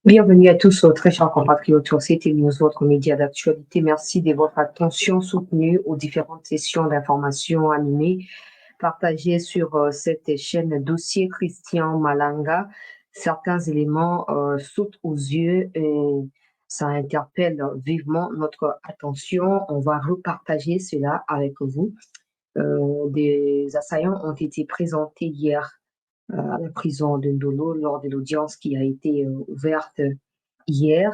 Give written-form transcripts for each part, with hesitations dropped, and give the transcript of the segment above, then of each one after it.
Bienvenue à tous, très chers compatriotes sur CT News, votre média d'actualité. Merci de votre attention soutenue aux différentes sessions d'information animées partagées sur cette chaîne Dossier Christian Malanga. Certains éléments sautent aux yeux et ça interpelle vivement notre attention. On va repartager cela avec vous. Des assaillants ont été présentés hier à la prison de Ndolo lors de l'audience qui a été ouverte hier.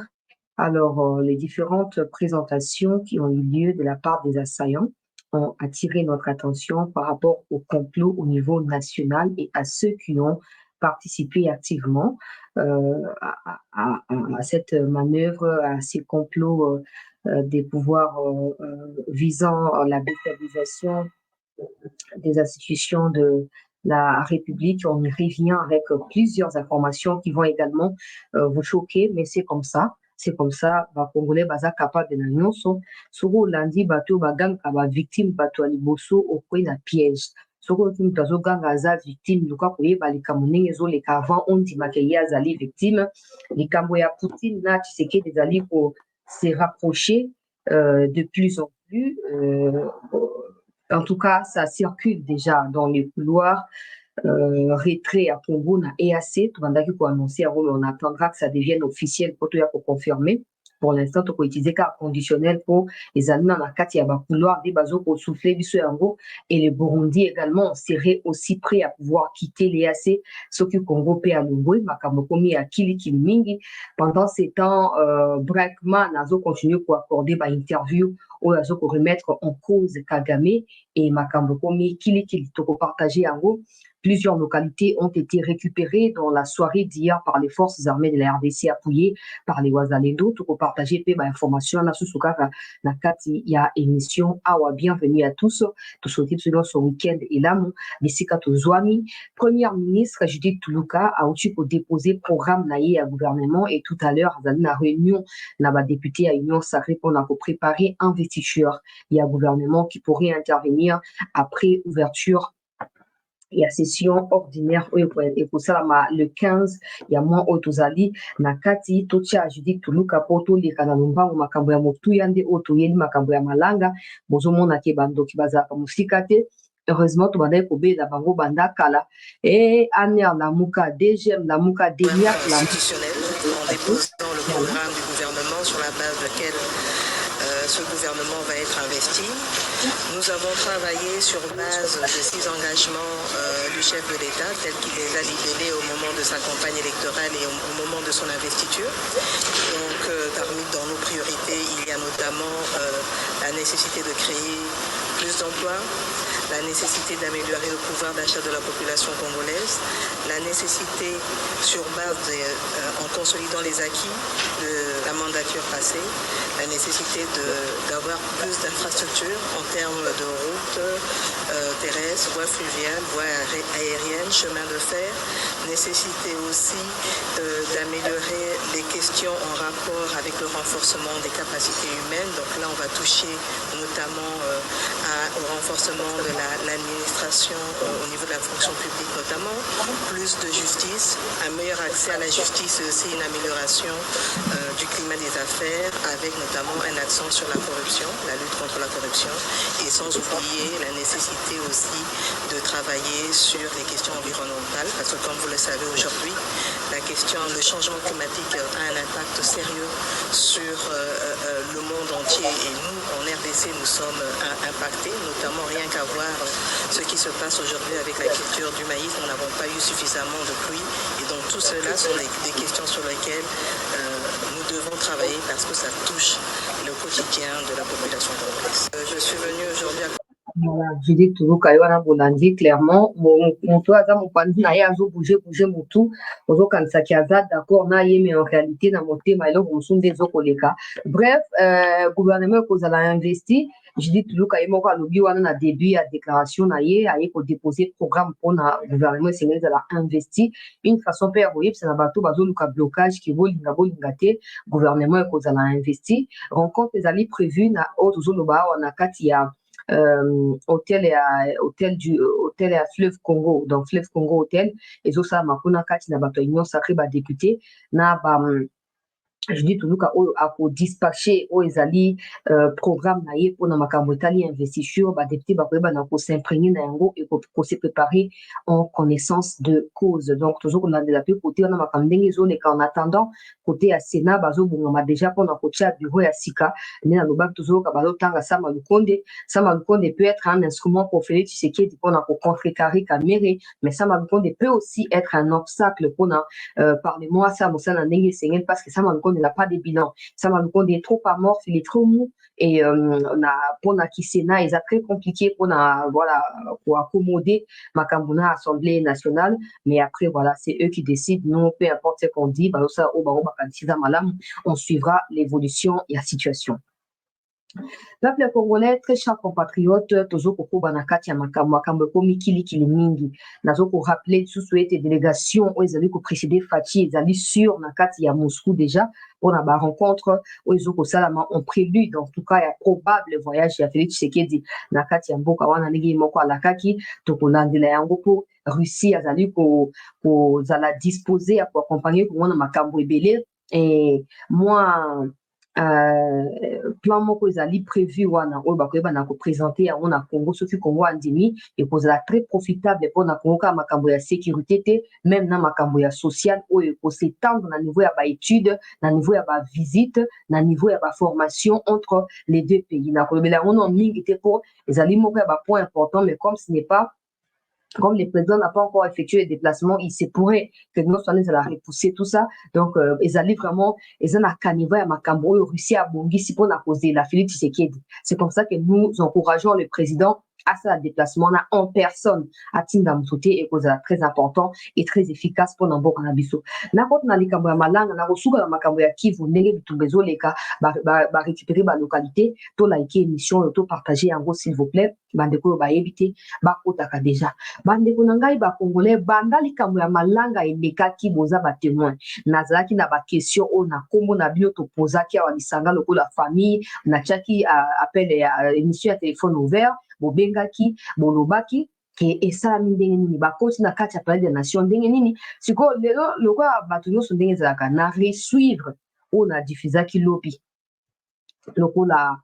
Alors, les différentes présentations qui ont eu lieu de la part des assaillants ont attiré notre attention par rapport au complot au niveau national et à ceux qui ont participé activement à cette manœuvre, à ces complots des pouvoirs visant la déstabilisation des institutions de la République. On y revient avec plusieurs informations qui vont également vous choquer, mais c'est comme ça. C'est comme ça, les Congolais baza capable de n'annoncer. Soro lundi bateau bagang aba victime bateau aliboso au coin na piège. Soro kim tazo gang aza victime luka koye ba likamunenge zo leka avant on dit makeya azali victime. Likambo ya Poutine na Tshisekedi ezali ko se rapprocher de plus en plus. En tout cas, ça circule déjà dans les couloirs. Retrait à Congo na EAC, tout le monde qui annoncer, on attendra que ça devienne officiel pour tout pour confirmer. Pour l'instant, tu peux utiliser car conditionnel pour les Allemands dans la carte, il y a un couloir des bateaux pour souffler du Yango et les Burundi également seraient aussi prêts à pouvoir quitter l'EAC, ce que Congo paie à Lungwe, Makamokomi à Kili Kilimingi. Pendant ces temps, Brackman a continué pour accorder une interview ou à remettre en cause Kagame et Makambokomi Kili Kili Toko partagé en gros. Plusieurs localités ont été récupérées dans la soirée d'hier par les forces armées de la RDC appuyées par les Wazalendo. Tout pour partager peu d'informations. Là, sous la carte, il y a émission. Awa, bienvenue à tous. Tout ce type selon son week-end et là, Messikato Zouami, première ministre Judith Tuluka a aussi pour déposer programme naïe à gouvernement et tout à l'heure, dans la réunion, la député à Union Sacrée pour préparer investiture. Il y a un gouvernement qui pourrait intervenir après ouverture. Il y a session ordinaire et pour ça le 15 il y a moins autozali nakati tocha Judith Tuluka poto li kana lumbango makambo ya motu yande otoyeli makambo ya malanga bozomona ke bando ki bazaka musikate. Heureusement tout banda ko be la bango banda kala et Ania Lamuka DGM Lamuka Delia institutionnel en déposant le programme du gouvernement sur la base de lequel ce gouvernement va être investi. Nous avons travaillé sur base de ces engagements du chef de l'État, tel qu'il les a libellés au moment de sa campagne électorale et au moment de son investiture. Donc, dans nos priorités, il y a notamment la nécessité de créer plus d'emplois, la nécessité d'améliorer le pouvoir d'achat de la population congolaise, la nécessité, sur base en consolidant les acquis de la mandature passée, la nécessité d'avoir plus d'infrastructures en termes de routes terrestres, voies fluviales, voies aériennes, chemins de fer, nécessité aussi d'améliorer les questions en rapport avec le renforcement des capacités humaines. Donc là, on va toucher notamment au renforcement de l'administration au niveau de la fonction publique notamment, plus de justice, un meilleur accès à la justice et aussi une amélioration du climat des affaires avec notamment un accent sur la corruption, la lutte contre la corruption et sans oublier la nécessité aussi de travailler sur les questions environnementales parce que comme vous le savez aujourd'hui, le changement climatique a un impact sérieux sur le monde entier et nous en RDC nous sommes impactés, notamment rien qu'à voir ce qui se passe aujourd'hui avec la culture du maïs, nous n'avons pas eu suffisamment de pluie et donc tout cela sont des questions sur lesquelles nous devons travailler parce que ça touche le quotidien de la population congolaise. Je suis venue aujourd'hui à... Voilà, Judith Tuluka wana bolandi clairement moto aza mopanzi na ye bouger motu ozokanisaki aza d'accord na ye mais en réalité na motema eloko mosusu nde ezokoleka. Bref, gouvernement ekozala investi. Judith Tuluka ye moko alobi wana na début ya déclaration na ye aye kodéposer programme mpona gouvernement esengeli ezala investi. Une façon mpe ya koyebisa na bato bazoluka blocage ki bolinga te gouvernement ekozala investi. Rencontre ezali prévu na oyo tozoloba awa na kati ya hôtel à Fleuve Congo, donc Fleuve Congo Hôtel, et ça, ma kuna kati na bato union sacrée ba député na je dis toujours qu'à dispatcher aux ezali programme naïe pour na makambo etali investiture ba député ba koyeba na ko s'imprégner na yango et ko se préparer en connaissance de cause. Donc toujours on a des appels côté on a makambo ndenge ezoleka en attendant côté à Sénat bazo bongama déjà pour na ko tia bureau ya sika mais na lobak toujours ka bazo tanga Sama Lukonde peut être un instrument pour Félix Tshisekedi pour na ko contrecarrer Kamere, mais Sama Lukonde peut aussi être un obstacle pour na parlement ça mosana ndenge sengen parce que Sama Lukonde n'a pas de bilan. Sama Lukonde est trop amorphe, il est trop mou et pour na Sénat est très compliqué pour na voilà pour accommoder Makambuna Assemblée nationale, mais après voilà c'est eux qui décident. Nous peu importe ce qu'on dit, bah ça on suivra l'évolution et la situation. Peuple congolais, très chers compatriotes, toujours pour Banakati ya makambo komi kili mingi. Nazo ko rappeler sous souhaité délégation aux amis ko précédé Fati et amis sur Nakati ya Moscou déjà pour la rencontre aux Ezoko Salama en prélude. En tout cas, il y a probable voyage ya Félix Tshisekedi Nakati ya Mboka wana nigi moko alakaki to kolandela yango pour Russie azali ko zala disposer à accompagner pour wana makambo ebele et moi plan moko ezali prévu wana oyo bakoyeba na koprésenter yango na Congo soki Congo andimi ekozala très profitable mpona Congo kaka makambo ya sécurité te même na makambo ya social oyo ekosetendre na niveau ya baétude na niveau ya bavisite na niveau ya baformation entre les deux pays na kolobela yango no mingi te po ezali moko ya bapoint important mais comme le président n'a pas encore effectué les déplacements, il se pourrait que nous soyons à la repousser tout ça. Donc, ils allaient vraiment, ils ont un caniveau à Macambo, Russie à Bongi, si pour la cause de la Félix Tshisekedi. C'est comme ça que nous encourageons le président à ce déplacement là en personne à Tindamouté et cause très important et très efficace pour Nambo Kanabiso. N'importe na likambo ya malanga na kosuka na makambo ya Kivu ndenge bitumbezo leka ba récupérer ba localité to like émission to partager yango s'il vous plaît bandeko ba éviter ba kotaka déjà bandeko na ngai ba congolais banda likambo ya malanga elekaki boza ba témoin nazalaki na ba question o na kombo na bino to posaki ya lisanga lokola famille na chaki appel ya émission ya téléphone ouvert bobengaki bolobaki ke esalami ndenge nini bakoti na kati ya palais de nation ndenge nini sikoyo lelo lokola bato nyonso ndenge ezalaka na resuivre oyo na diffusaki lobi lokola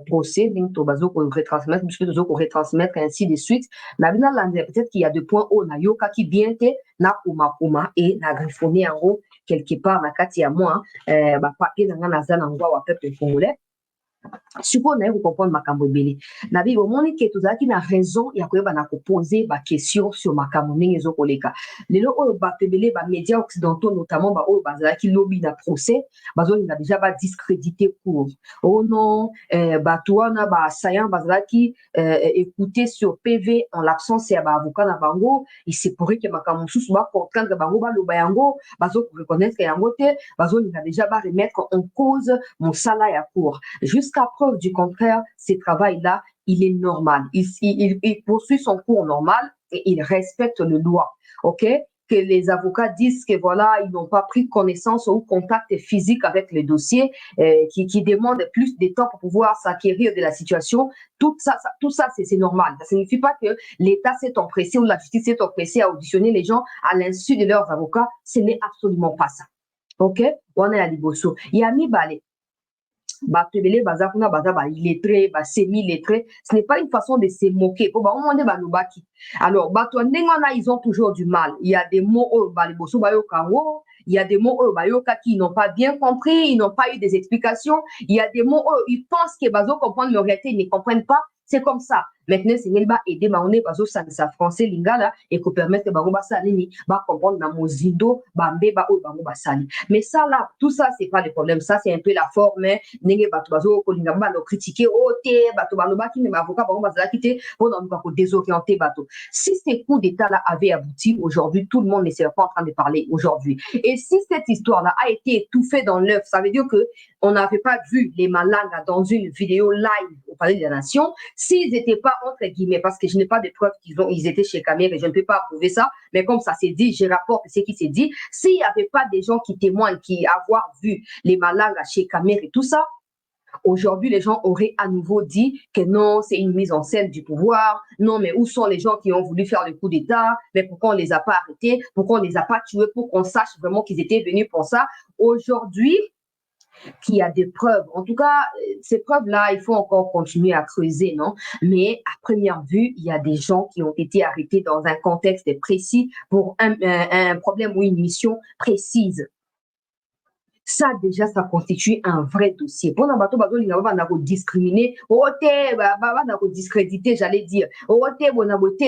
procès ndenge to bazoko retransmettre biso tozoko retransmettre ainsi de suite na bina landela peut-être qu'il y a des points oyo nayokaki bien te na koma et na griffonné yango quelque part na kati ya moi bapapier na nga naza na ngwa wa peuple congolais sikoyo naye kocomprendre makambo ebele na bibi omoni ke tozalaki na raison ya koyeba na kopose baquestion sur makambo ndenge ezokoleka lelo oyo bato ebele bamédia occidentaux notamment baoyo bazalaki lobi na procès bazolinga déjà badiscrédité cour oh non bato wana baassaillant bazalaki écouter sur PV en l'absence ya baavocat na bango il se pourrait ke makambo mosusu bacontraindre bango baloba yango bazokoreconnaître yango te bazolinga déjà baremettre en cause mosala ya cour jusqu'à preuve du contraire, ce travail-là, il est normal. Il poursuit son cours normal et il respecte le loi. OK? Que les avocats disent que voilà, ils n'ont pas pris connaissance ou contact physique avec le dossier, qui demandent plus de temps pour pouvoir s'acquérir de la situation. Tout ça c'est normal. Ça ne signifie pas que l'État s'est empressé ou la justice s'est empressée à auditionner les gens à l'insu de leurs avocats. Ce n'est absolument pas ça. OK? On est à Liboso. Yami Bale. Batebele bazakuna baza ba illettré ba semi lettré, ce n'est pas une façon de se moquer pour ba monde ba lobaki. Alors bato ndengana ils ont toujours du mal. Il y a des mots au baliboso bayo kango, il y a des mots au bayoka qui n'ont pas bien compris, ils n'ont pas eu des explications, il y a des mots ils pensent que bazo comprendre leur réalité, ils ne comprennent pas. C'est comme ça. Maintenant, c'est qu'il va aider ma on est parce que ça français lingala et qu'on permette que baroba salini va comprendre dans mozindo bambe ba o baroba sali. Mais ça là, tout ça c'est pas le problème. Ça c'est un peu la forme. Nenge bato bazo ko linga ba lo critiquer ote bato baloba ki même avocat baroba sala kité pour dans pas ko désorienter bato. Si ces coups d'état là avaient abouti aujourd'hui, tout le monde ne serait pas en train de parler aujourd'hui. Et si cette histoire là a été étouffée dans l'œuf, ça veut dire que on n'avait pas vu les Malanga dans une vidéo live au Palais de la Nation. S'ils n'étaient pas, entre guillemets, parce que je n'ai pas de preuves qu'ils étaient chez Kamere et je ne peux pas approuver ça, mais comme ça s'est dit, je rapporte ce qui s'est dit. S'il n'y avait pas des gens qui témoignent, qui avoir vu les Malanga chez Kamere et tout ça, aujourd'hui, les gens auraient à nouveau dit que non, c'est une mise en scène du pouvoir. Non, mais où sont les gens qui ont voulu faire le coup d'État? Mais pourquoi on ne les a pas arrêtés? Pourquoi on ne les a pas tués? Pour qu'on sache vraiment qu'ils étaient venus pour ça? Aujourd'hui, qu'il y a des preuves. En tout cas, ces preuves-là, il faut encore continuer à creuser, non? Mais à première vue, il y a des gens qui ont été arrêtés dans un contexte précis pour un problème ou une mission précise. Ça, déjà, ça constitue un vrai dossier. Pour n'abato, il y a discriminer, discréditer, j'allais dire.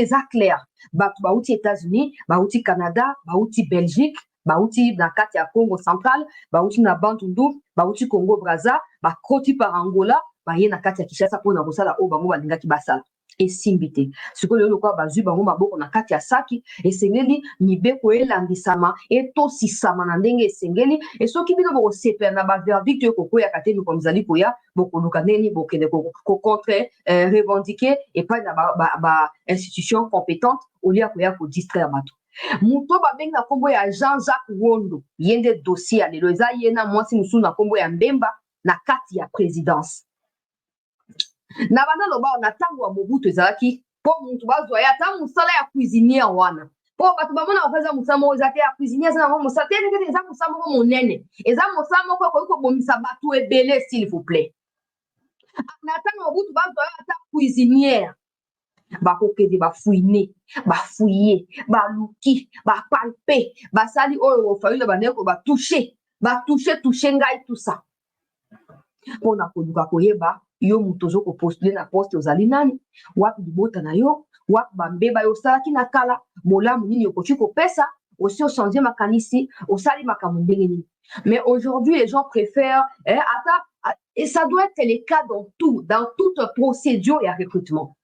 Ça clair. Bauti États-Unis, bauti Canada, bauti Belgique, bauti na kati ya Congo central, bauti na Bandundu, bauti Congo Brazza, koti par Angola, ye na kati ya Kinshasa pour na kosala o bango balingaki basala. Esimbi te sikoyo lokwa bazwi bango maboko na kati ya saki esengeli mibeko elandisama etosisama na ndenge esengeli soki bino bokosepela na baverdict oyo kokweyaka te miko mizali koya bokoluka ndenge bokende kocontre revendiquer epai na institution compétente olia ya koya kodistraire bato moto babengi na nkombo ya Jean-Jacques Wondo ye nde dossier ya lelo eza ye na mwasi mosusu na nkombo ya Mbemba na kati ya présidence. Na bana loba na tango wa Mobutu ezalaki po muntu bazwa ya ta musala ya cuisinier wana po bato bamona okaza musamo ezate ya cuisinier za ngo musate ngete eza musamo ko monene eza musamo ko bomisa bato ebele s'il vous plaît. Na tango Mobutu bazwa ya ta cuisinier bakokende bafouiner bafouiller baluki bapalper basali oyo ofayula bandeko toucher ngai tout ça pona koluka koyeba yo mutu ozoko postule na poste ozali nani wapi libota na yo wapi bambeba yo osalaki na kala molamu nini okoki kopesa aussi ochange makanisi osali makambo ndenge nini. Mais aujourd'hui les gens préfèrent et ça doit être le cas dans toute procédure et recrutement.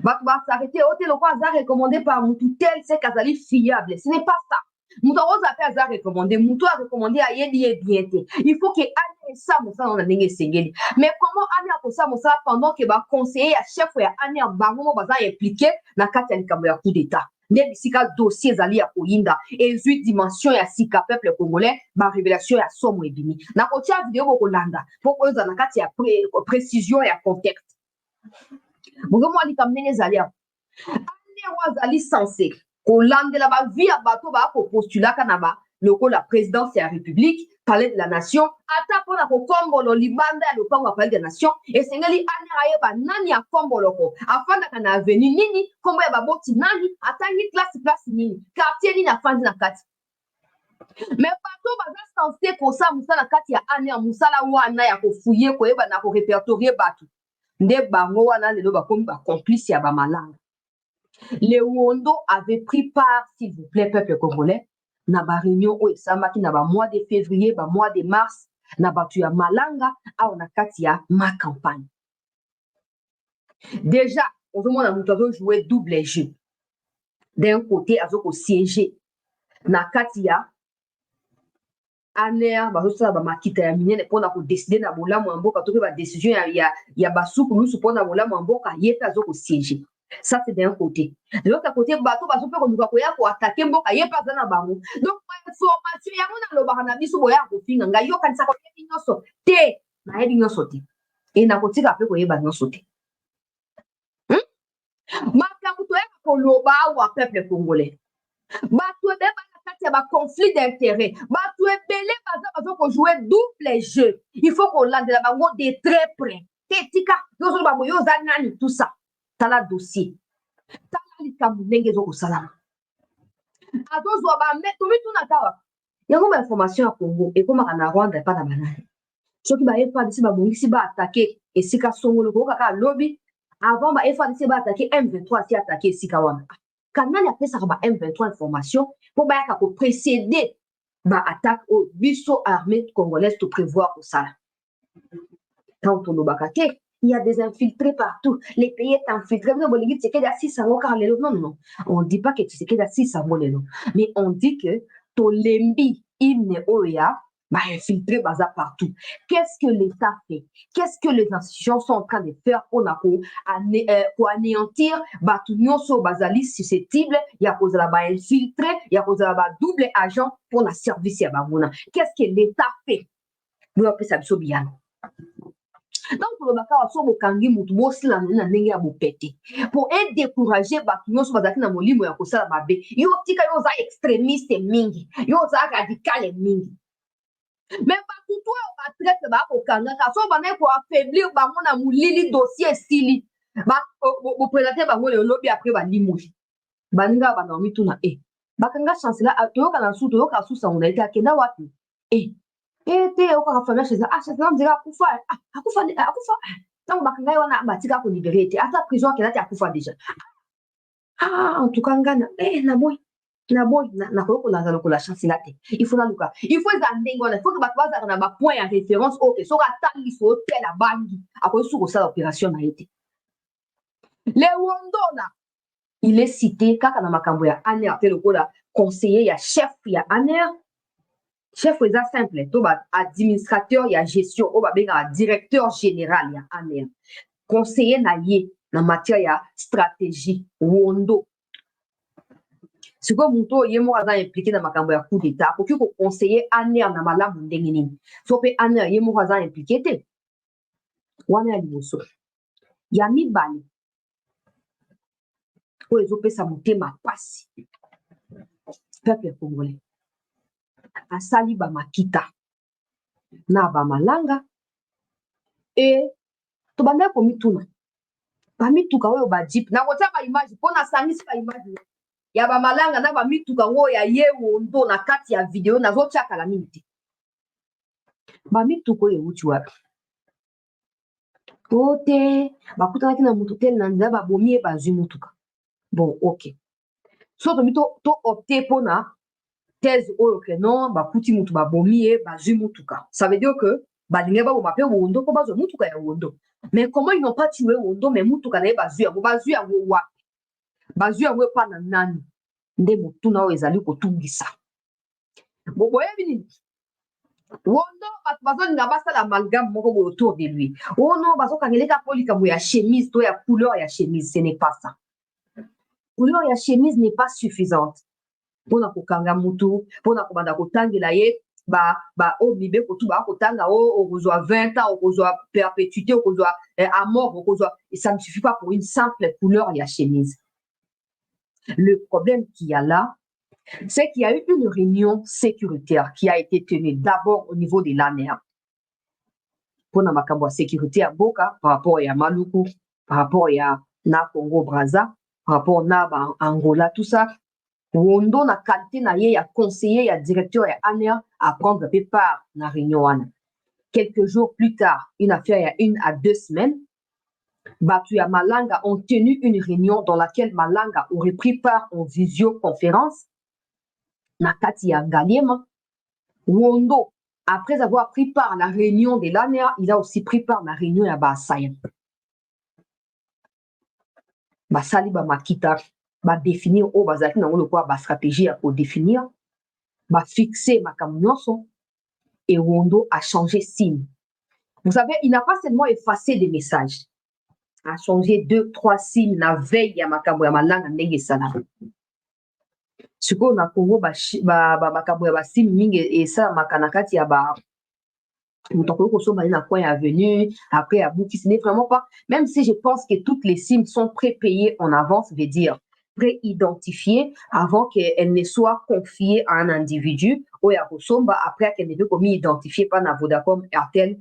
Bato ba s'arrêter hôtel ou pas recommandé par mutu tel c'est kazali fiable, ce n'est pas ça. Mutu oza pe aza recommandé mutu a recommandé a yedi bien te. Il faut que ane ça mosa na ndenge sengeli. Mais comment ane a kosa mosa pendant que ba conseiller à chef ya ane bango baza impliqué na kati ya likambo ya coup d'état. Ne bisika dossier zali ya koyinda et 8 dimensions ya sika peuple congolais ba révélation ya somo ebini. Na kotia vidéo ko landa pour ko za na kati ya précision ya contexte. Bongo alika mnene zali ya. Ane wazali censé kolandela ba via bato ba ko postulaka na ba loko la présidence de la République, palais de la nation, ata pona ko kombolo libanda ya lopango palais de la nation, et sengeli ane ba nani ya kombolo ko, afanda kana avenue nini, kombo ya baboti nani, atangi place nini, quartier nini afandi na kati. Mais bato baza censé ko sa musala kati ya ane ya musala wana ya ko fouiller ko yeba na ko répertorier bato. Nde bango wana lelo ba komi ba complice ya ba malanga. Les Wondo avaient pris part, s'il vous plaît, peuple congolais, na ba réunion o esamaki na ba mois de février, ba mois de mars, na batu ya malanga, a na kati ya ma campagne. Déjà, on a joué double jeu. D'un côté, azoko siéger na kati ya aner bazosa ba makita ya minene pona ko décider na bolamu mboka to ba décision ya basuku lusu pona bolamu mboka yeta azoko siéger. Ça c'est d'un côté. De l'autre côté, bateau bazo pe konuka koya ko attaquer mboka yepa zana bango. Donc information ya mona lo bana biso boya ko finga nga yo kanisa ko nyonso te na yebi nyonso te. Et na kotika pe ko yeba nyonso te. Makambo to ya ko loba wa peuple congolais. Bato be ba kati ya ba conflit d'intérêt. Bato ebele bazo ko jouer double jeu. Il faut qu'on landela bango de très près. Tetika yo so ba boyo zanani tout ça. Tala dossier tala likambo ndenge ezokosala azozwa bametomi tuna tawa yango bainformation ya Congo ekomaka na Rwanda epa na banani soki ba-FARDC babongisi baatake esika songolo kokaka lobi avant ba-FARDC baatake M23 si atake esika wana kanani apesaka ba M23 information mpo bayaka koprécéder baattaque oyo biso armée congolaise to prévoir kosala ntango tolobaka te. Il y a des infiltrés partout. Les pays sont infiltrés. Non, non. On ne dit pas que tu sais qu'il y a 6 mais on dit que Tolembi, Hymne Oya, infiltré partout. Qu'est-ce que l'État fait? Qu'est-ce que les institutions sont en train de faire pour anéantir l'union sur Bazali susceptible? Il y a cause là-bas infiltré, il y a cause là-bas double agent pour la service à Babouna. Qu'est-ce que l'État fait? Nous appelons ça bien. Donc pour le baka so bokangi mutu bosila na ndenge ya bopete pour décourager bato nyonso bazaki na molimo ya kosala babe yo tika yo za extrémiste mingi yo za radical mingi Mais tout toi ba traite ba ko kanga ka so ba na ko affaiblir ba mon na mulili dossier sili ba o présenter ba ngole lobi après ba limoji ba ninga ba na mituna ba kanga chance là to ka na su to ka su sa on été akenda wapi te o ka famia chez chez là on dirait akufa donc ba kanga wana ba tika ko libérer te ata prison akenda te akufa déjà en tout cas ngana na ko la zalo ko la chance là te il faut na luka il faut za ndengo il faut que ba baza na ba point ya référence OK so ka tali so te la bangi ako su ko sa opération na été le wondona il est cité kaka na makambo ya ANER te lokola conseiller ya chef ya ANER chef eza simple to ba administrateur ya gestion o ba benga directeur général ya ANER conseiller na ye na matière ya stratégie wondo siko muto ye mo aza impliqué na makambo ya coup d'état akoki ko conseiller ANER na malamu ndenge nini so pe ANER ye mo aza impliqué te wana ya liboso ya mibale oyo ezopesa motema pasi peuple congolais asali bamakita na bamalanga tobanda komituna bamituka oyo bajip nakotia baimage mpo nasangisi baimage ya bamalanga na bamituka ngo ya ye wondo na kati ya video nazotiakala nini te bamituka oyo euti wapi o te bakutanaki na motu te na nzela babomi ye bazwi mutuka bon ok so tomi to opte mpona thèse oyo ke non bakuti mutu babomi ye bazwi mutuka ça veut dire que balingi baboma mpe wondo mpo bazwa mutuka ya wondo mais comment ils n'ont pas tué wondo mais mutuka na ye bazwi yango wapi bazwi yango epa na nani nde motuna oyo ezali kotungisa boyebi nini wondo bato bazolinga basala amalgame moko boye autour de lui ono bazokangeleka mpo likambo ya chemise to ya couleur ya chemise ce n'est pas ça couleur ya chemise n'est pas suffisante mpona kokanga mutu mpona kobanda kotangela ye oyo mibeko tu bakotanga okozwa 20 ans okozwa perpétuité okozwa à mort okozwa et ça ne suffit pas pour une simple couleur ya chemise. Le problème qu'il y a là, c'est qu'il y a eu une réunion sécuritaire qui a été tenue d'abord au niveau de l'ANER pour la makambo sécurité à Boka par rapport à Maluku, par rapport à na Congo Brazza, par rapport à Angola, tout ça. Wondo na qualité na ye ya conseiller ya directeur ya ANER à prendre part na réunion wana. Quelques jours plus tard, une affaire il y a 1 à 2 semaines, Batu ya Malanga ont tenu une réunion dans laquelle Malanga aurait pris part en visioconférence. Na kati ya Ngaliema, Wondo, après avoir pris part à la réunion de l'ANER, il a aussi pris part à la réunion ya Basayan. Basali ba makita, ba définir o bazaki na ngolo kwa ba stratégie à définir, ba fixer makambo nyonso et Wondo a changé signe. Vous savez, il n'a pas seulement effacé des messages, a changé 2, 3 signes la veille ya makambo ya malanga ndenge sala. Siko na Congo makambo ya ba signe mingi et ça makana kati ya ba mutoko ko so ba na coin avenue après à Bouki, ce n'est vraiment pas, même si je pense que toutes les signes sont prépayées en avance, veut dire pré-identifiées avant qu'elles ne soient confiées à un individu ou à Rosomba après qu'elles ne soient comme identifiées par na Vodacom, Airtel,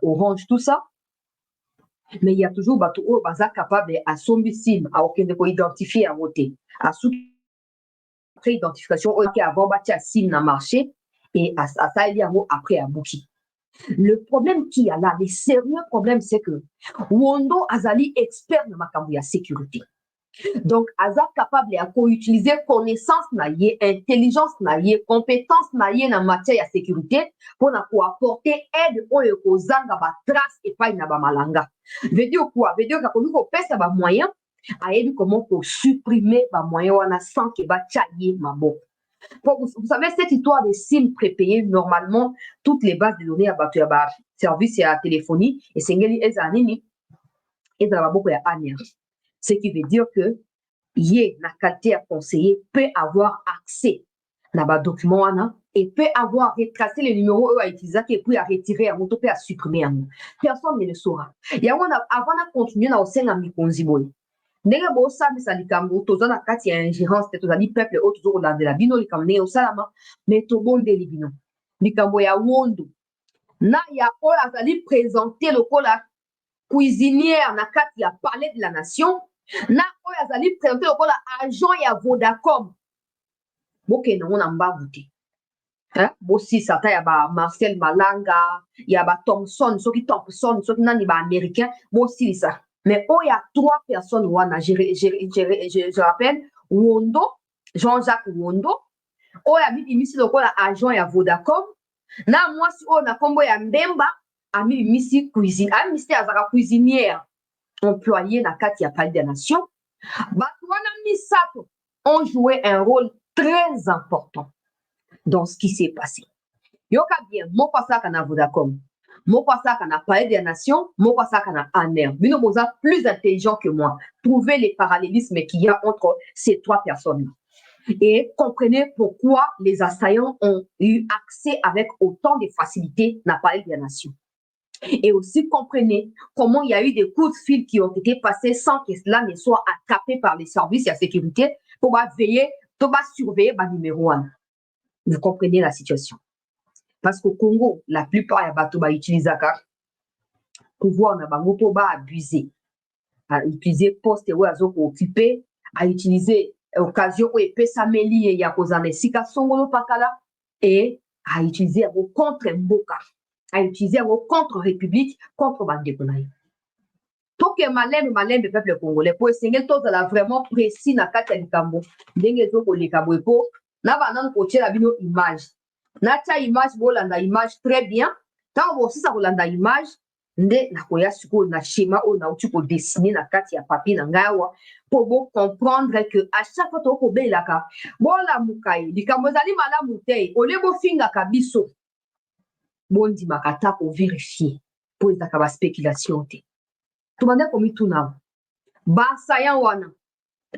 Orange, tout ça. Mais il y a toujours bateau où baza capable à sombi sim à aucun de identifier à voter à sous pré-identification OK avant bâti à sim na marché et à ça il y a après à Bouki. Le problème qu'il y a là, le sérieux problème, c'est que Wondo Azali expert de makambo ya sécurité. Donc, Aza capable à co-utiliser connaissance naie, intelligence naie, compétence naie en matière de sécurité pour apporter aide aux zanga ba trace et pas na ba malanga. Veut dire quoi? Veut dire qu'on peut pèse ba moyen à aider comment pour supprimer ba moyen wana sans que ba tchaye mabo. Vous savez, cette histoire des SIM prépayés, normalement, toutes les bases de données à service et à téléphonie, et c'est beaucoup à ANER. Ce qui veut dire que la qualité à conseiller peut avoir accès à document et peut avoir retracé les numéros à utiliser et puis à retirer à moto à supprimer. Personne ne le saura. Il y a avant de continuer à aussi à Mikonziboy. Ndenge bosambisa likambo toza na kati ya ingérence te tozali peuple oyo tozokolandela bino likambo ndenge osalama mais tobondeli bino likambo ya wondo na ya oyo azali présenter lokola cuisinière na kati ya palais de la nation na oyo azali présenter lokola agent ya Vodacom bokende ngo na mbangu te bosisa ata ya ba Marcel Malanga ya ba Thompson soki nani ba américain bosilisa mais oyo ya 3 personnes wana je rappelle Wondo Jean-Jacques Wondo oyo abimisi lokola agent ya Vodacom na mwasi oyo na kombo ya Mbemba amimisi cuisine amimisi azaka cuisinière employé na kati ya palais de la nation bato wana misato ont joué un rôle très important dans ce qui s'est passé. Yoka bien, moko asaka na Vodacom, moko asaka na palais de la nation, moko asaka na ANER. Bino boza plus intelligent que moi. Trouvez les parallélismes qu'il y a entre ces 3 personnes. Et comprenez pourquoi les assaillants ont eu accès avec autant de facilité na palais de la nation. Et aussi comprenez comment il y a eu des coups de fil qui ont été passés sans que cela ne soit attrapé par les services de sécurité pour veiller, pour surveiller le numéro 1. Vous comprenez la situation. Parce qu'au Congo, la plupart des bateaux utilisent le pouvoir pour abuser. À utiliser poste où ils ont occupé, à utiliser l'occasion où ils peuvent s'améliorer, il y a cause en esika songolo pakala, et à utiliser contre Mboka, à utiliser contre République, contre Bandekonaï. Tout que malin du peuple congolais, pour essayer tout ça vraiment précis dans le cas de Kambo, d'engezo les Kabweko, na banane koche la bino image na tia image bolanda image très bien tant aussi ça bolanda image nde na koya siko na schéma o na uti ko dessiner na kati ya papier na ngawa pour bon comprendre que à chaque fois to ko belaka bola mukai likambo zali malamu te olebo finga kabiso bondi makata ko vérifier pour ezaka ba spéculation te to banda komi tuna ba sayan wana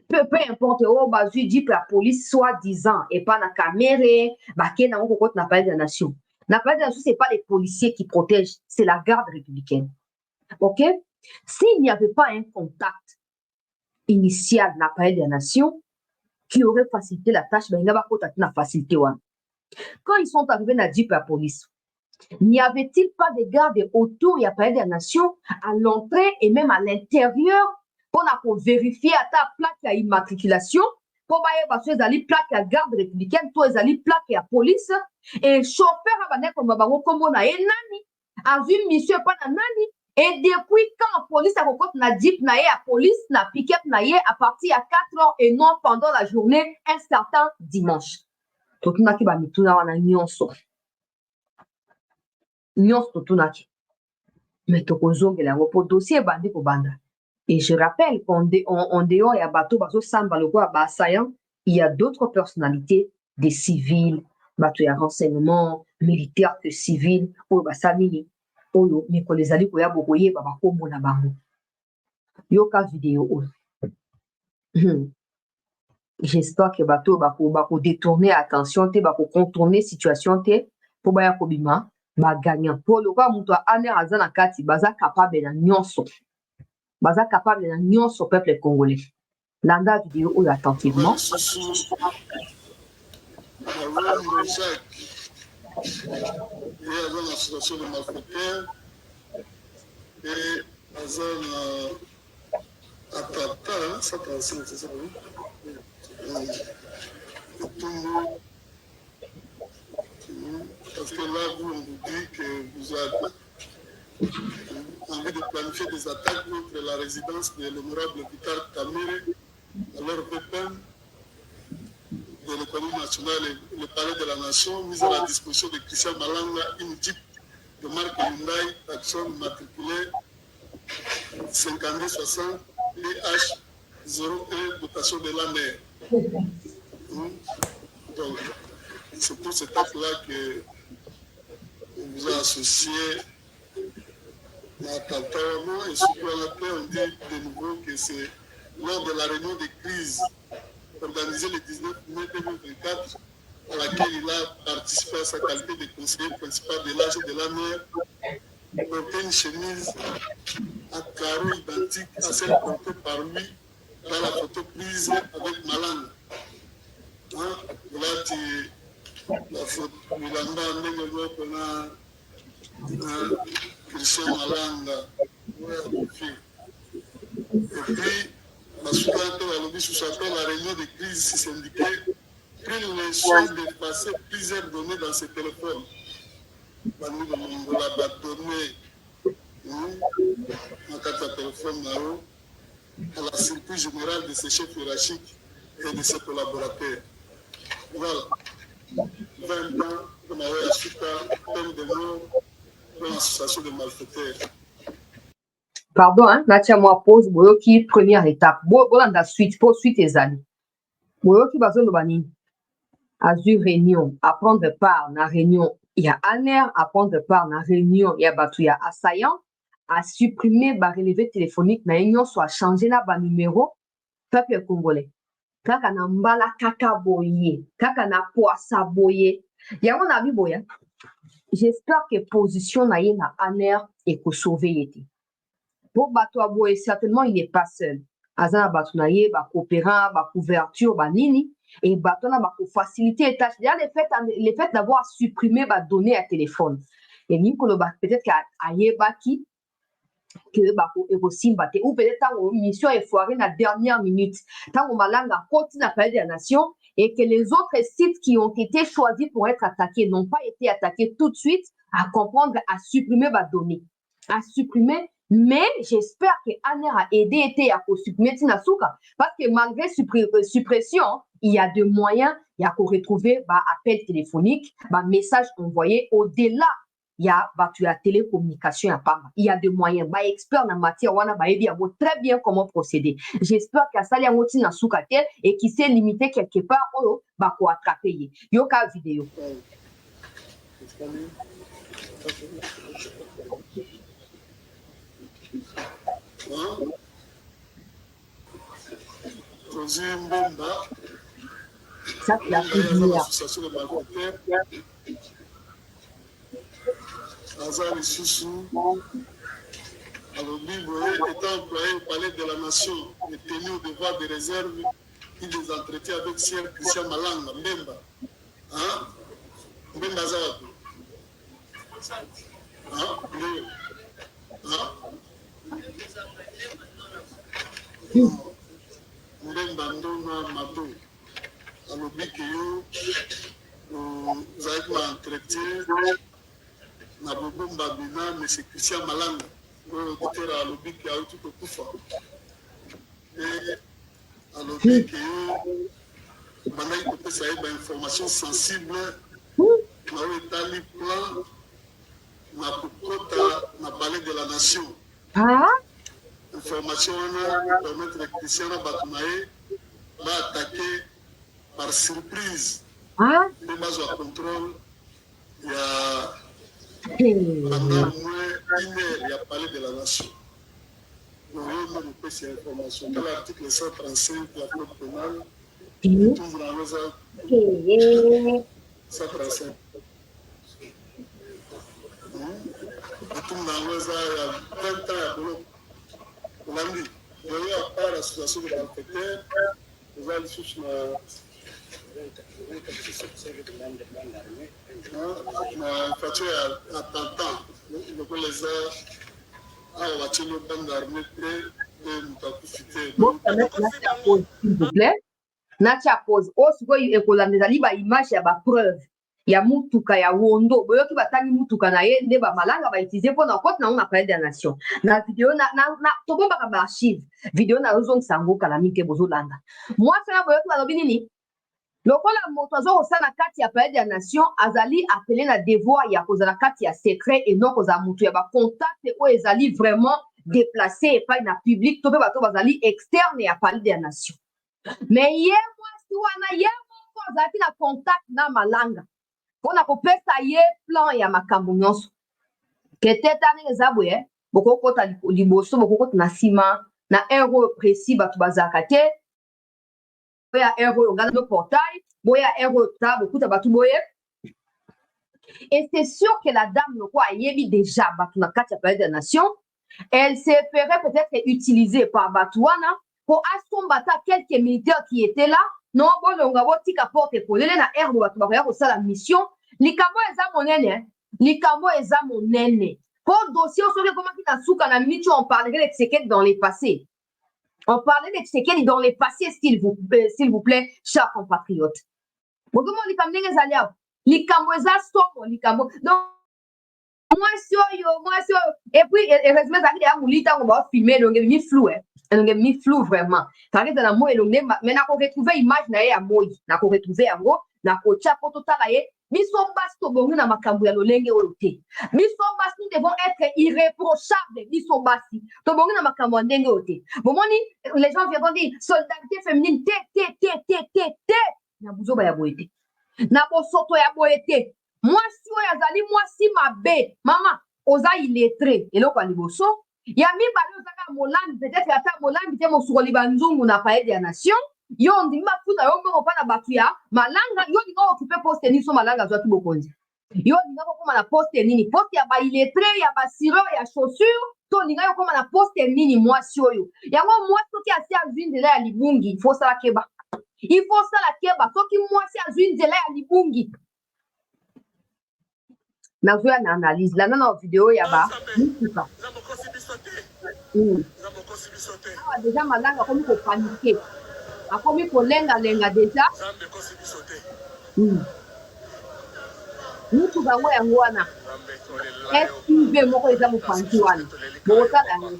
peu importe où bazu dit que la police soit disant et pas la caméra bah qui n'a pas palais de la nation n'a pas de la nation c'est pas les policiers qui protègent c'est la garde républicaine ok s'il n'y avait pas un contact initial n'a palais de la nation qui aurait facilité la tâche ben il n'a pas na facilité quand ils sont arrivés na dit la police n'y avait-il pas de gardes autour il y a palais de la nation à l'entrée et même à l'intérieur pour vérifier à ta plaque à immatriculation, pour voir si les plaques à garde républicaine, toi les plaques à police, et chauffeur à banek comme babango comme on a nani, a vu monsieur pas nani, et depuis quand la police a rencontré na jeep na à police, na pick-up na à partir à 4 heures et non pendant la journée, un certain dimanche. Tout le monde qui va me tourner en nyonso. Nyonso tout le monde. Mais tout le monde qui a un dossier bandé pour banda. Et je rappelle qu'en dehors, il y a bateau, il y a d'autres personnalités, des civils, bateau, il y a renseignement, militaire que civil, ou basamini, ou mais qu'on les a dit qu'il y a beaucoup de bakombo na bango. Yoka vidéo. J'espère que bateau, bako détourner attention, bako contourner situation, pour baya kobima, ba gagnant. Pour le cas, muto ane azana kati, baza capable na nyonso. Baza capable de nion sur peuple congolais. Landa vidéo ou attentivement. L'association de malfaiteurs et Atata, ça c'est ça, parce que là, vous, on vous dit que vous avez envie de planifier des attaques contre la résidence de l'honorable Vital Kamere, alors PPM de l'économie nationale et le palais de la nation, mis à la disposition de Christian Malanga, une Jeep de marque Hyundai, taxon matriculée 5260 PH01, dotation de la mer. Donc, c'est pour cette acte-là que on vous a associé. Et surtout à la paix, on dit de nouveau que c'est lors de la réunion de crise organisée le 19 mai 2024, à laquelle il a participé à sa qualité de conseiller principal de l'âge de la mer, portait une chemise à carreaux identique à celle portée par lui dans la photo prise avec Malanga. Là, la faute Milanda ndenge moko na Christian Malanga et puis la réunion de crise syndiquée pris le soin d'effacer plusieurs données dans ses téléphones. On l'a donné dans quatre téléphones à la surprise générale de ses chefs hiérarchiques et de ses collaborateurs. Voilà. 20 ans, on a eu à Souka, peine de mort pour l'association de malfaiteurs. Pardon, hein, Natia, moi, pose, qui première étape. Bolanda suite, pour suite et amis. Qui va se bani. Azur réunion, à prendre part dans la réunion, il y a Aner, à prendre part dans la réunion, il y a Batouya assaillant, à supprimer, bah, relevé téléphonique, na réunion, soit changer na ba numéro, peuple congolais. Kaka na mbala kaka boye, kaka na poasa boye. Il y a mon avis boye. J'espère que position na ye na Aner et que sauver été. Pour Batoua Boye, certainement, il n'est pas seul. Azana Batounaye, ba coopérant, ba couverture, ba nini, et Batouna ba faciliter les tâches. D'ailleurs, le fait d'avoir supprimé ba données à téléphone. Et Nicolas, peut-être qu'à Yebaki, que ba Erosimba, ou peut-être que mission est foirée la dernière minute. Tant qu'on malanga continue à parler des nations, et que les autres sites qui ont été choisis pour être attaqués n'ont pas été attaqués tout de suite, à comprendre, à supprimer ba données. À supprimer. Mais j'espère que Aner a aidé à supprimer Tinasuka. Parce que malgré suppression, il y a des moyens, il y a qu'on retrouver appel téléphonique, message envoyé. Au-delà, il y a la télécommunication. Il y a des moyens. Experts en matière, il très bien comment procéder. J'espère que ça y a Tinasuka et qui s'est limité quelque part pour attraper. Yoka vidéo. Roger Mbemba, ça c'est la première. l'association de malfaiteurs, Azar Issoussou, alors lui, étant employé au palais de la nation et tenu au devoir de réserve, il les entretient avec Sir Christian Malanga, Mbemba. Hein? Mbemba Zawadu. Hein? Hein? Mbemba Ndona Mado. Alors, vous avez un entretien. Na Bobo Mbabina, M. Christian Malanga, le docteur à l'objet qui a eu tout le coup. Et à l'objet qui a eu une information sensible, na eu plan, na palais de la nation. Information qui permet de Christian Batounaye va attaquer par surprise. Les bases de contrôle, il y a pendant au moins une heure, il y a parlé de la nation. Nous avons eu ces informations. Dans l'article 135 de la Code pénale, il trouve dans les 135. Il trouve dans les 20 ans à Bolo. On a dit, il y a eu à part l'association de malfaiteurs, nous avons dit na facture à Tantan, donc les a voiture de bande d'armée et nous avons profité. Bon, s'il vous plaît. Natia pose. Osiko ekolandeza liba image ya ba preuve. Ya mutuka ya wondo. Boyo ki batani mutuka na ye nde ba malanga ba utiliser pour na côté na on appelle des nations. Na vidéo na to bomba ka ba archive. Vidéo na rozong sango kala mike bozo landa. Moi ça boyo ki ba lobi nini? Lokola moto azo osala kati ya palais des nations azali appelé na devoir ya kozala kati ya secret et non koza mutu ya ba contact o ezali vraiment déplacé et pas na public to pe bato bazali externe ya palais des nations. Mais ye mwasi wana ye moko azalaki na contact na malanga mpona kopesa ye plan ya makambo nyonso keteta ndenge eza boye bokokota liboso bokokota na nsima na heure oyo précis bato bazalaka te boya heure oyo ongana no portail boya heure oyo ta bokuta bato boye. Et c'est sûr que la dame loko ayebi déjà bato na kati ya palais des nations, elle se ferait peut-être utiliser par bato wana pour assombata quelques militaires qui étaient là non bolonga botika porte polele na herbe bato bakoya kosala mission likambo eza monene likambo eza monene po dossier soki ekomaki na suka na micho on parlerait de Tshisekedi dans les passés. On parlait de Tshisekedi dans les passés, s'il vous plaît, chers compatriotes. Bon, comment likambo ndenge ezali awa likambo eza somo likambo donc mwasi oyo et puis heureusement ezalaki deya molii ntango baofilme elonge mi flou vraiment ezalaki ezala moi elonge mais nakoretrouve image na ye ya moi nakoretrouve yango nakotia po totala ye biso basi tobongi na makambo ya lolenge oyo te biso basi nous devons être irréprochables biso basi tobongi na makambo ya ndenge oyo te bomoni les gens viendront dire solidarité féminine te na buzoba ya boye te na bosoto ya boye te mwasi oyo azali mwasi mabe mama oza illettré eloko ya liboso ya mibale ozaka molambi peut-être ata molambi te mosukoli banzungu na paye ya nation yo ondimi bafuta yo mbongo mpa na bato ya malanga yo linga okipe poste nini so malanga azwaki bokonzi yo linga kokóma na poste nini poste ya baillettré ya basireur ya chaussure to linga yo kóma na poste nini mwasi oyo yango mwasi soki asi azwi nzela ya libungi il faut sala keba soki mwasi azwi nzela ya libungi nazoya na analyse landa na video ya mituka awa deja malanga akomi kopanike akomi kolengalenga deja mituka yango wana SUV moko eza mopanzi wana bokotala yango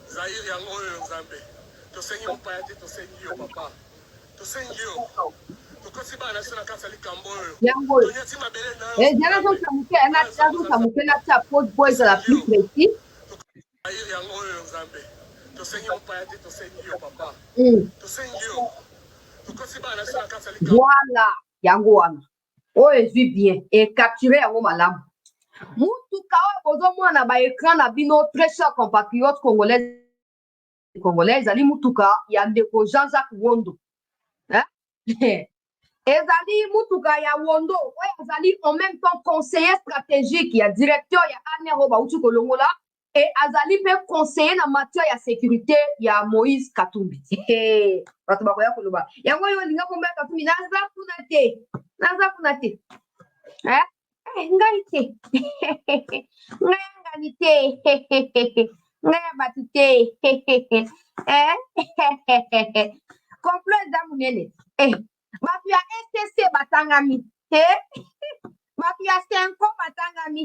Zaire yango oyo nzambe tosengi mopaya te tosengi yo papa tosengi yo tokosi bana so na kati ya likambo oyo yango tonyati mabele na azosamuke na tia pose po ezala plus précis Zaire yango oyo nzambe tosengi mopaya te tosengi yo papa tosengi yo tokosi bana so na kati ya likambo voilà yango wana oyo ezwi bien ecapture yango malamu mutuka oyo bozomona baécran na bino très cher compatriotes congolais ezali mutuka ya ndeko Jean-Jacques Wondo ezali mutuka ya Wondo oyo azali en même temps conseiller stratégique ya directeur ya ANR oyo bauti kolongola et azali mpe conseiller na matière ya sécurité ya Moïse Katumbi bato bakoya koloba yango oyo olinga komba ya Katumbi naza kuna te ngai te ngai ngani te ngai ya bato te complot eza monene bato ya STC batangami bato ya Senko batangami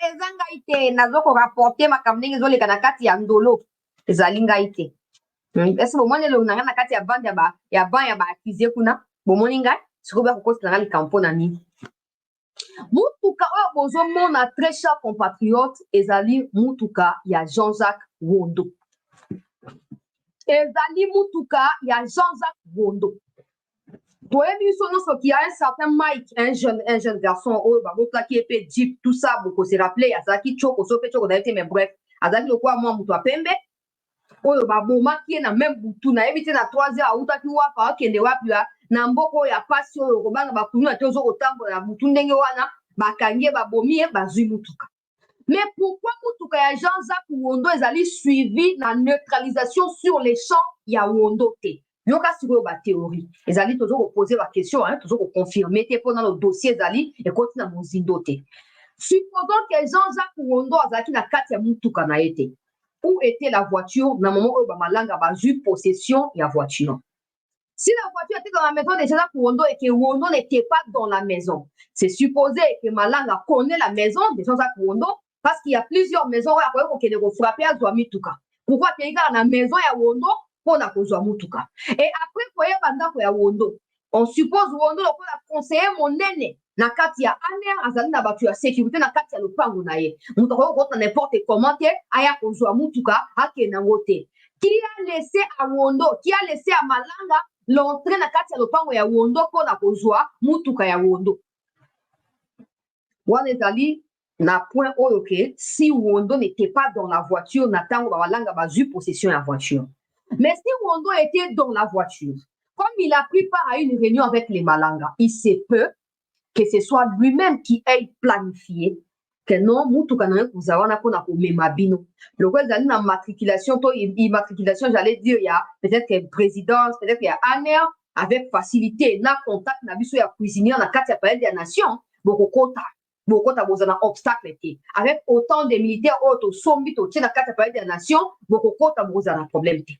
eza ngai te nazokorapporte makambo ndenge ezoleka na kati ya ndolo ezali ngai te ese bomoni elongo na ngai na kati ya bande ya ban ya baakizie kuna bomoni ngai sikoyo bakokosela ngai likambo mpo na nini mutuka oyo bozomona très cher compatriote ezali mutuka ya Jean-Jacques Wondo ezali mutuka ya Jean-Jacques Wondo toyebi biso nyonso ki ya un certain Mike un jeune garçon oyo babotaki ye mpe jeep tout ça bokose rappele azalaki tioko so mpe tioko naye te mais bref azalaki lokola mwa moto ya pembe oyo babomaki ye na meme butu nayebi te na 3 heures autaki wapa akende wapi na mboka oyo ya pasi oyo kobanga bakunu na te ozokotambola na butu ndenge wana bakangi ye babomi ye bazwi mutuka mais pourquoi mutuka ya Jean-Jacques Wondo ezali suivi na neutralisation sur les champs ya Wondo te yoka sikoyo bathéorie ezali tozokopose baquestion tozokoconfirme te mpona no dossier ezali ekoti na mozindo te supposons que Jean-Jacques Wondo azalaki na kati ya mutuka na ye te où était la voiture na moment oyo bamalanga bazwi possession ya voiture. Si la voiture était dans la maison de Jean-Jacques Wondo et que Wondo n'était pas dans la maison, c'est supposé que Malanga connaît la maison de Jean-Jacques Wondo parce qu'il y a plusieurs maisons où il faut frapper à Zouamituka. Pourquoi tu es dans la maison ya Wondo pour la Zouamituka? Et après, pour y avoir Wondo, on suppose Wondo pour la conseiller mon aîné. Na kati ya aner azali na batu ya sécurité na kati ya lopango na ye mutu akokota n'importe comment te aya kozwa mutuka akende yango te qui a laissé à Wondo qui a laissé à Malanga l'entrée na kati ya lopango ya Wondo mpona kozwa mutuka ya Wondo wana ezali na point oyo ke si Wondo n'était pas dans la voiture na tango bamalanga bazwi possession ya voiture mais si Wondo était dans la voiture comme il a pris part à une réunion avec les Malanga il se peut que ce soit lui-même qui ait planifié que non mutuka na kuzawana pona ko memabino le quoi dans la matriculation to immatriculation j'allais dire il y a peut-être que présidence peut-être qu'il y a ANER avec facilité na contact na biso ya cuisinier na carte ya palais des nations bokota bozana obstacle te avec autant de militaires auto sombi to tina carte ya palais des nations bokota bozana problème te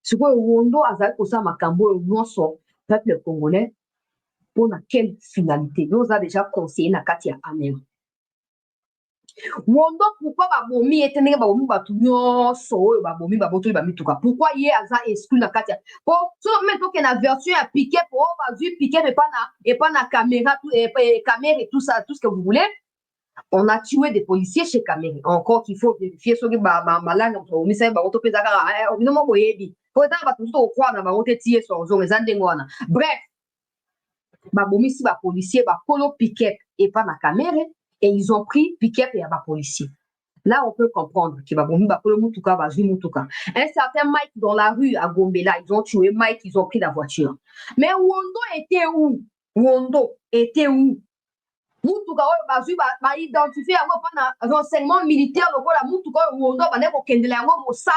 siko wondo azali kosa makambo nyonso peuple congolais pour quelle finalité nous a déjà conseillé na carte ya ANER. Wondo pourquoi babomi etendenge babomi batu nyonso oyo babomi babotoli bamituka pourquoi ye aza exclu na kati po so maintenant que na version ya piquet po bazui piquet et pas na caméra caméra et tout ça tout ce que vous voulez on a tué des policiers chez caméra encore qu'il faut vérifier soki malanga omisa ba oto peza kaka obino ko yebi po ta batu to kwa na ba ote tie so zo ngezande ngwana bref babomi si ba policier ba kolo piquet et pas na caméra. Et ils ont pris pick-up et un policier. Là, on peut comprendre qu'il va un certain Mike dans la rue à Gombe, là, ils ont tué Mike, ils ont pris la voiture. Mais Wondo était où? Wondo était où? Mutuka bazu ba identifier yango pana renseignement militaire lokola mutuka Wondo ba ne ko kendela yango mosala.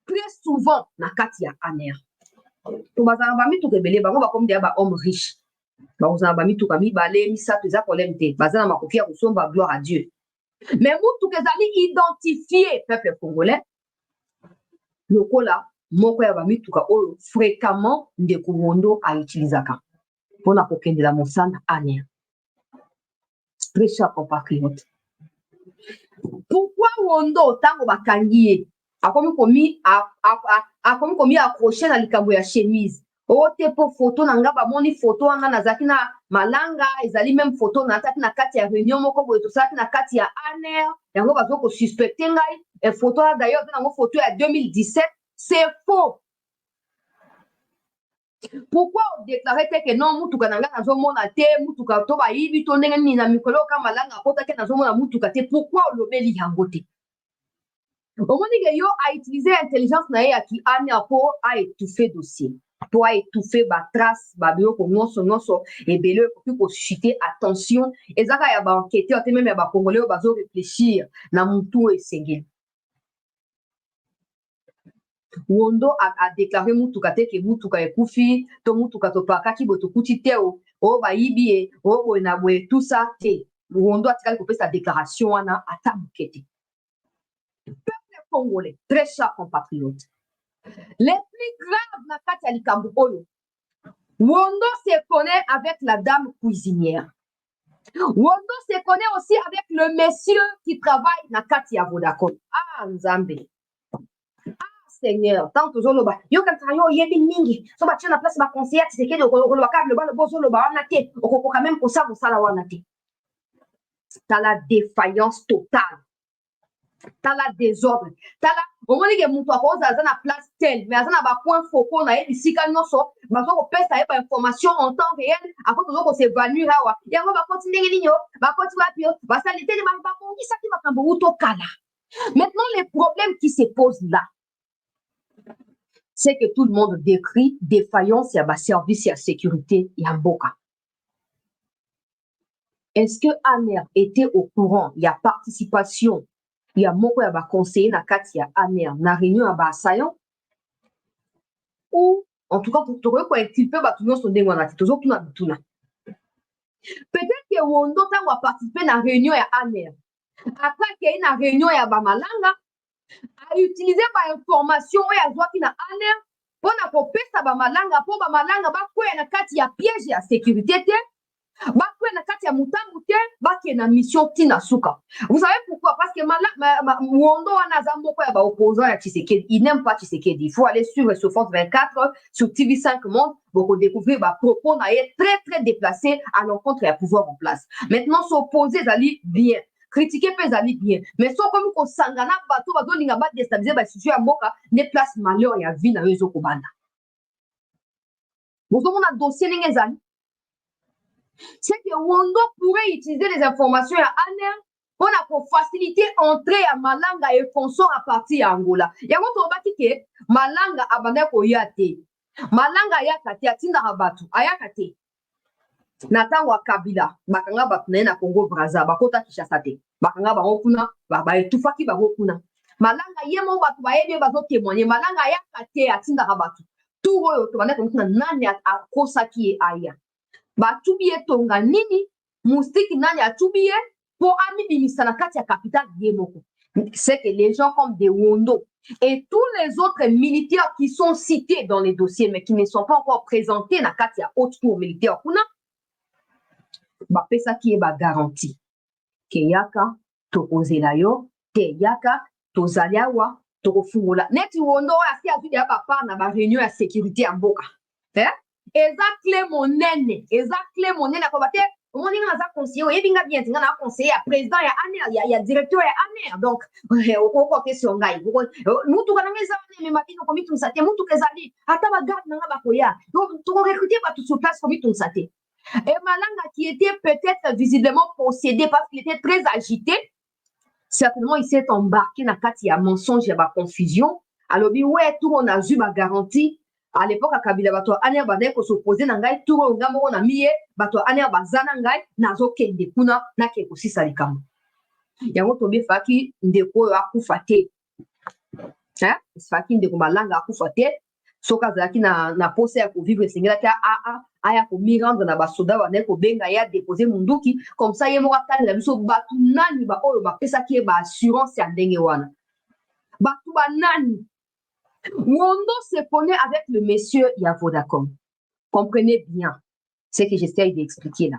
Très souvent na kati ya ANER. To bazana ba mituka ebele bango ba comme des ba homme riche. Bazana ba mituka mibale misato eza problème te bazana makoki ya kosomba gloire à Dieu. Mais mutuka ezali identifier peuple congolais lokola moko ya ba mituka oyo fréquemment ndeko Wondo a utilisaka pona kokendela mosala ANER. Très cher compatriote. Pourquoi Wondo tango bakangi ye akomi komi accroché na likambo ya chemise ote po photo na nga bamoni photo anga nazaki na malanga ezali même photo na taki na kati ya réunion moko boye tosaki na kati ya ANER yango bazo ko suspecter ngai et photo là d'ailleurs dans photo ya 2017 c'est faux. Pourquoi on déclarait que non mutuka na nga nazomona te mutuka to bayibi to ndenge nini na mikolo ka malanga kotaki nazomona mutuka te pourquoi on lobeli yango te? Au moment que yo a utilisé l'intelligence na ye qui ANER pour a étouffer dossier pour étouffer ba trace ba biloko nyonso ebele pour susciter attention ezaka ya ba enquêteur te même ya ba congolais bazo réfléchir na mutu esengeli. Wondo a déclaré mutuka te ke mutuka ekufi to mutuka to pakaki boto kuti te o ba yibi o na bwe tout ça te Wondo a tikali ko sa déclaration wana ata mukete. Peuple congolais très cher compatriotes. Les plus graves na kati ya likambo oyo Wondo se connaît avec la dame cuisinière. Wondo se connaît aussi avec le monsieur qui travaille na kati ya Vodacom. Ah Nzambe. Seigneur, tant que zoloba, yo kanta yo yebi mingi, so ba tia place ba conseiller Tshisekedi okoloba ka le ba bozoloba wana te, okoko quand même kosa mosala wana te. T'as la défaillance totale. T'as la désordre. T'as la au moment que mutu akoza za na place telle, mais azana ba point focaux na ye bisika nyonso, bazo ko pesa ye ba information en temps réel, après tozo ko s'évanouir awa. Yango ba continuer ninyo, ba continuer apio, ba salité de ba kongi saki makambo uto kala. Maintenant les problèmes qui se posent là c'est que tout le monde décrit défaillance et à service et à sécurité et à Mboka. Est-ce que ANER était au courant? Il y a participation, il y a Moko ya ba conseiller na kati ya ANER na réunion ya ba assaillant? Ou en tout cas pour te reconnaître ba tout son ndenge wana tozo tuna bituna. Peut-être que Wondo tango a participé na réunion ya ANER. Après qu'il y a une réunion ya ba malanga a utilisé ba information oyo azwaki na ANER pona kopesa ba malanga po ba malanga bakwea na kati ya piège ya sécurité te bakwea na kati ya mutambu te bakie na mission tina suka. Vous savez pourquoi? Parce que Wondo wana za moko ya ba opposant ya Tshisekedi, il n'aime pas Tshisekedi. Il faut aller suivre sur France 24 sur TV5 Monde pour découvrir ba propos na ye très très déplacé à l'encontre ya pouvoir en place. Maintenant s'opposer zali bien critiquer peut aller bien mais so comme ko sangana bato bazo linga ba déstabiliser ba situation ya mboka ne place malheur ya vie na yezo ko banda bozo mona dossier ninga ezali c'est que Wondo pourrait utiliser les informations ya ANER pour faciliter entrée à malanga et consort à partir ya Angola yango to baki ke malanga abanda ko yate malanga ya kate atinda bato ayaka te Natan wa Kabila, bakanga batune na Congo Brazza, bakota Kinshasa te. Bakanga bango kuna, ba etufaki bango kuna. Malanga yemo batu bayebi bazo témoigner, malanga ya kate atinda rabatu. Tout oyo to baneka mutuna nani akosaki e aya. Batubi etonga nini, mustiki nani atubi e po ami bimisa na kati ya capitale yemoko. C'est que les gens comme des Wondo et tous les autres militaires qui sont cités dans les dossiers mais qui ne sont pas encore présentés na kati ya haute cour militaire kuna bapesa ki eba garantie ke yaka tokozela yo te yaka tozali awa tokofungola neti Wondo oyo asi azwi ya bapart na baréunion ya sécurité ya mboka eza clé monene akoba te omoni nga naza conseiller oyebi nga bien tinga na conseiller ya président ya ANER ya directeur ya ANER donc okokoke sur ngai mutuka nanga eza wana emema bino komitunisa te mutuka ezali ata bagarde nanga bakoya tokorecrute bato sur place komitunisa te. Et Malanga qui était peut-être visiblement possédé parce qu'il était très agité, certainement il s'est embarqué dans un mensonge et une confusion. Alors, ouais, tout le monde a eu ma garantie. À l'époque, à Kabila, bato aner badai ko s'opposer nangai, tout le monde a mis bato aner bazana ngai, nazo kende kuna na ke aussi salikam. Yango tobe faki ndeko akufate. Faki ndeko Malanga akufate. Soka zaki na pose ya ko vivre singela ta aya ko miranda na basoda wana ko benga ya déposer munduki comme ça yemo katala biso batu nani ba oyo ba pesa ki ba assurance ya ndenge wana batu ba nani Wondo se connaît avec le monsieur ya Vodacom. Comprenez bien ce que j'essaie d'expliquer là.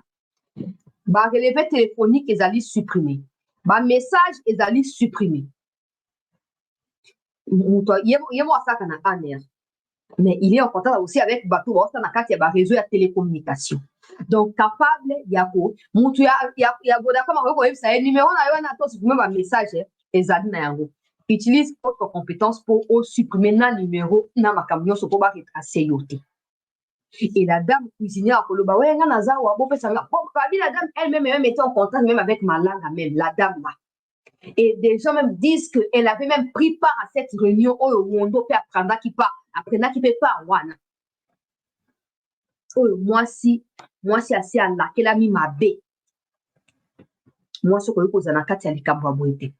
Ba relevé téléphonique ezali supprimé, ba message ezali supprimé. Yemo asaka na ANER. Mais il est en contact aussi avec Batou Bosta na kati ya réseau ya télécommunication. Donc capable yako mutu ya Vodacom ko websa numéro na yo na to supprimer ba message ezali na yango. Utilise votre compétence pour supprimer na numéro na makamyo so ko ba retracer yote. Et la dame cuisinière koloba ouais nga naza wa bo pesa nga bon la dame elle-même était en contact même avec Malanga même la dame là. Et des gens même disent qu'elle avait même pris part à cette réunion où Wondo peut apprendre qui part après qui peut pas wana. Oh moi si assez à la qu'elle a mis ma bé. Moi ce que je pose na kati ya likambo boete.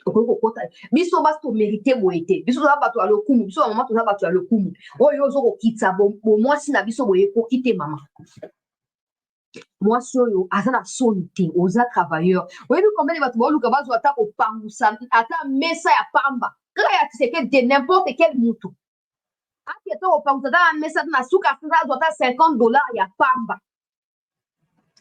Okoko kota biso basto mérité boete. Biso za bato alo kumu, biso maman to za bato alo kumu. Oh yo zo ko kitsa bo moi si na biso boye ko kite mama. Moi, soyo, azana sonité, aux travailleurs. Vous voyez combien de bateaux, Luka Bazo attaque au Pamoussa, attaque Messa ya Pamba. Quand il y a tu sais que de n'importe quel moutou. Ah, qui est au Pamoussa, Messa na souka, ça $50 ya Pamba.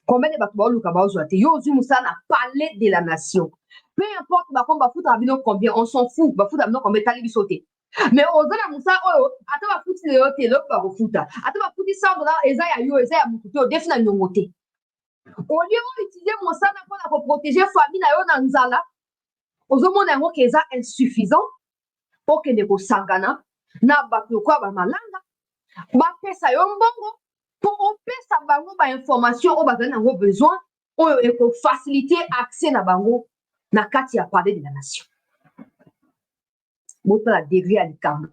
Combien de bateaux, Luka Bazo attaque? Yo, Moussa na palais de la nation. Peu importe, bah, comme bah, fout à combien, on s'en fout, bah, fout à combien, t'as les sauter. Mais aux autres, Moussa, oh, attends, va foutre le hôtel, l'autre, bah, foutre. Attends, va foutre $100, Ezaya, yo, Ezaya, Moutou, défini à Nyongote. Au lieu d'utiliser mon sang pour protéger la famille na nzala, ozomona yango ke eza insuffisant pour que ndeko sangana na bato kwa ba malanga bapesa yo mbongo pour opesa bango ba information oyo bazali nango besoin oyo eko faciliter accès na bango na kati ya palais de la nation. Botala degré ya likambo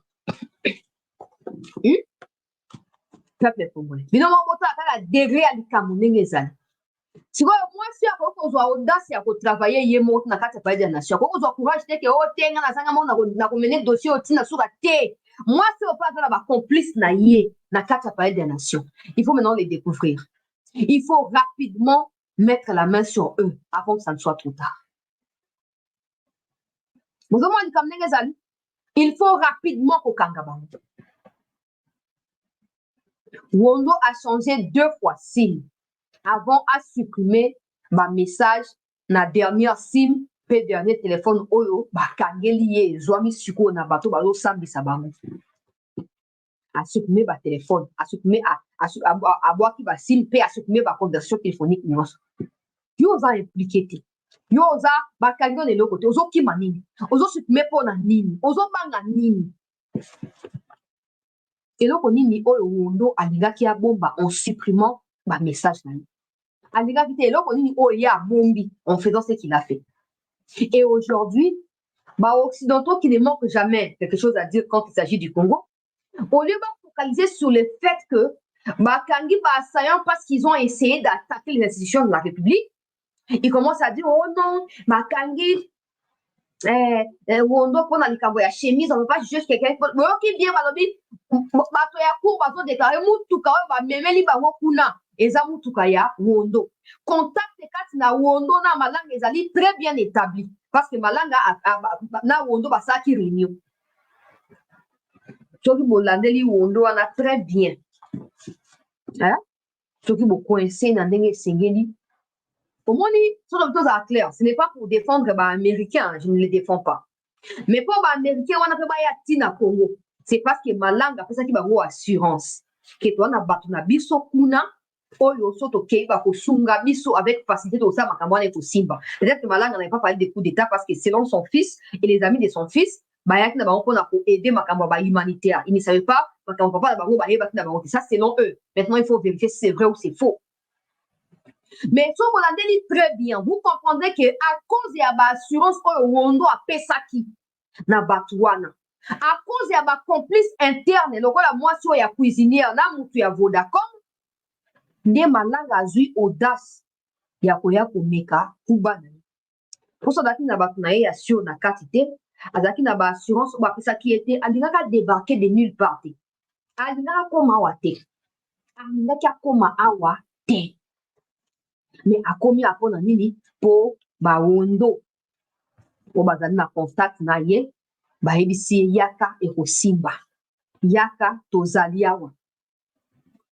peuple congolais bino mo botala kaka degré ya likambo ndenge ezali. Si vous moi si vous avez audace à travailler yemo na kati pa de nation ko vous courage te ke o tenga na sanga mona na ko mener dossier o tina suka te moi si on pas dans la complice na yé na kati pa de nation il faut maintenant les découvrir, il faut rapidement mettre la main sur eux avant que ça ne soit trop tard. Vous avez comme nengezali il faut rapidement ko kanga bango. Wondo a changé 2 fois SIM avant à supprimer ma message na dernière SIM pe dernier téléphone oyo ba kangeli ye zwami suko na bato bazo sambisa bango a supprimer ba téléphone a supprimer a boa ki ba SIM pe a supprimer ba conversation téléphonique nyonso yo za impliqué te yo za ba kangeli le côté ozo ki manini ozo supprimer po na nini ozo banga nini eloko nini oyo Wondo alingaki ya bomba en supprimant ba message na en faisant ce qu'il a fait. Et aujourd'hui, occidentaux qui ne manquent jamais quelque chose à dire quand il s'agit du Congo, au lieu de focaliser sur le fait que Bakangi Bassayan, parce qu'ils ont essayé d'attaquer les institutions de la République, ils commencent à dire, oh non, Bakangi, Wondo pour likambo ya chemise, on ne peut pas juger quelqu'un. Ok, bien, balobi, bato ya cour, bato déclaré, mutuka, ba memeli bango kuna, eza mutuka ya Wondo. Contact kati na Wondo na malanga ezali très bien établi, parce que malanga na Wondo basa ki réunion. Soki bolandeli Wondo wana très bien. Hein? Soki bo coincé na ndenge sengeli. Pour moi, clair, ce n'est pas pour défendre les Américains, je ne les défends pas. Mais pour les Américains, on a fait Tina Congo. C'est parce que ma langue a fait ça qui va avoir assurance. Que toi, on a battu na biso kuna, oyo soto keiba ko sunga biso avec facilité to ça makamwana ko simba. Peut-être que ma langue n'avait pas parlé des coups d'état parce que selon son fils et les amis de son fils, bayaki na bango pona ko aider makambo ba humanitaire. Ils ne savaient pas makambo papa na bango ba yeba na bango. Ça selon eux. Maintenant, il faut vérifier si c'est vrai ou c'est faux. Mais si vous l'entendez très bien, vous comprendrez que à cause de l'assurance Wondo a pesaki na batouana, à cause de la complice interne, le la moitié ya cuisinière na mutu ya Vodacom, ne malanga zui audace ya koya komeka kubana. Pour ça daki na batu na ye assure na katite, azaki na ba assurance ba pesaki était alingaka débarquer de nulle part. Alingaka koma wate. Alingaka koma awa te. Mais a komi apona nini po ba Wondo po bazali na contact na ye ba ebisi yaka ekosimba yaka tozali awa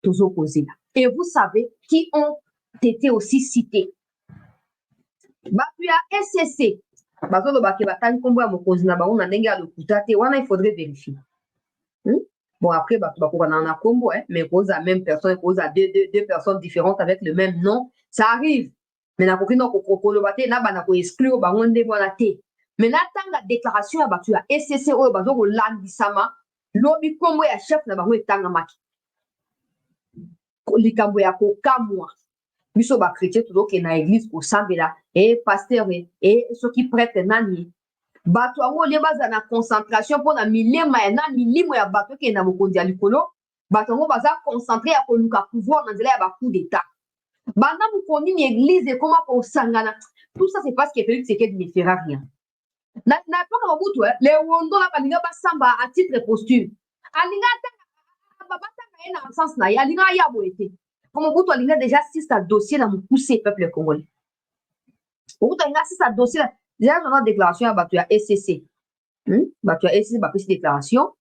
tozo kozela. Et vous savez qui ont été aussi cités batu ya SCC bazolo bake batani kombo ya mokonzi na bango na ndenge ya lokuta te wana il faudrait vérifier. Bon après batu bakoka na kombo mais cause la même personne cause à deux personnes différentes avec le même nom. Ça arrive. Mais na kokino kokolo bate na bana ko exclure bango nde bona te. Mais na tanga déclaration ya batu ya SCC oyo bazo ko landisama lobi kombo ya chef na bango etanga maki. Likambo ya ko kamwa. Biso ba chrétien tout ke na église ko sambela pasteur et ceux qui prêtent nani. Batu ango le baza na concentration pour na milema ya na milimo ya batu ke na mokonzi ya likolo. Batu ango baza concentré ya ko luka pouvoir na nzela ya ba coup d'état. Banda mukondi ni église et comment on sangana. Tout ça c'est parce que Félix Tshisekedi ne fera rien. Na toka mabutu les Wondo la balinga ba samba à titre posture. Alinga ta baba ta na sens na ya alinga ya boete. Comme mabutu alinga déjà 6 dossiers dans mon poussé peuple congolais. Mabutu alinga 6 dossiers déjà dans la déclaration à batu ya SCC. Batu ya SCC ba petite déclaration.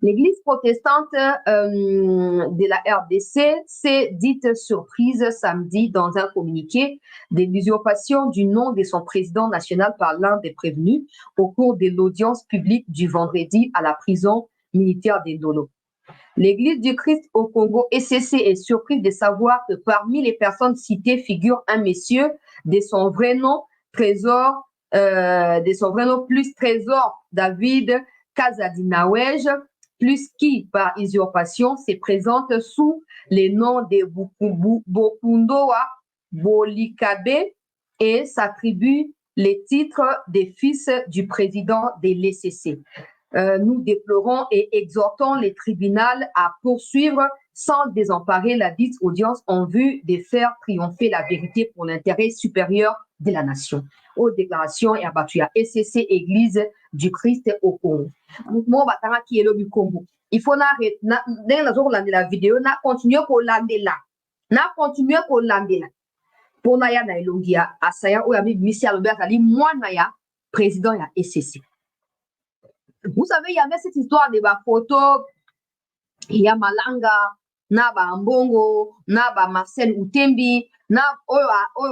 L'église protestante de la RDC s'est dite surprise samedi dans un communiqué de l'usurpation du nom de son président national par l'un des prévenus au cours de l'audience publique du vendredi à la prison militaire d'Endolo. L'église du Christ au Congo SCC est surprise de savoir que parmi les personnes citées figure un monsieur de son vrai nom, Trésor, plus Trésor David Kazadinawej, plus qui, par usurpation, se présente sous les noms de Bokundoa Bolikabe et s'attribue les titres des fils du président de l'ECC. Nous déplorons et exhortons les tribunaux à poursuivre sans désemparer la dite audience en vue de faire triompher la vérité pour l'intérêt supérieur de la nation. Aux déclarations et abattu à SCC Église du Christ au Congo. Moi, batanga qui est le Congo. Il faut la vidéo, na continuer pour lander là. Na continuer pour lander là. Pour na ya na elongia asaya oyabi misi Albert Ali moi na ya président ya SCC. Vous savez, il y avait cette histoire de la photo, il y a Malanga, na ba Mbongo, na ba Marcel Utembi, na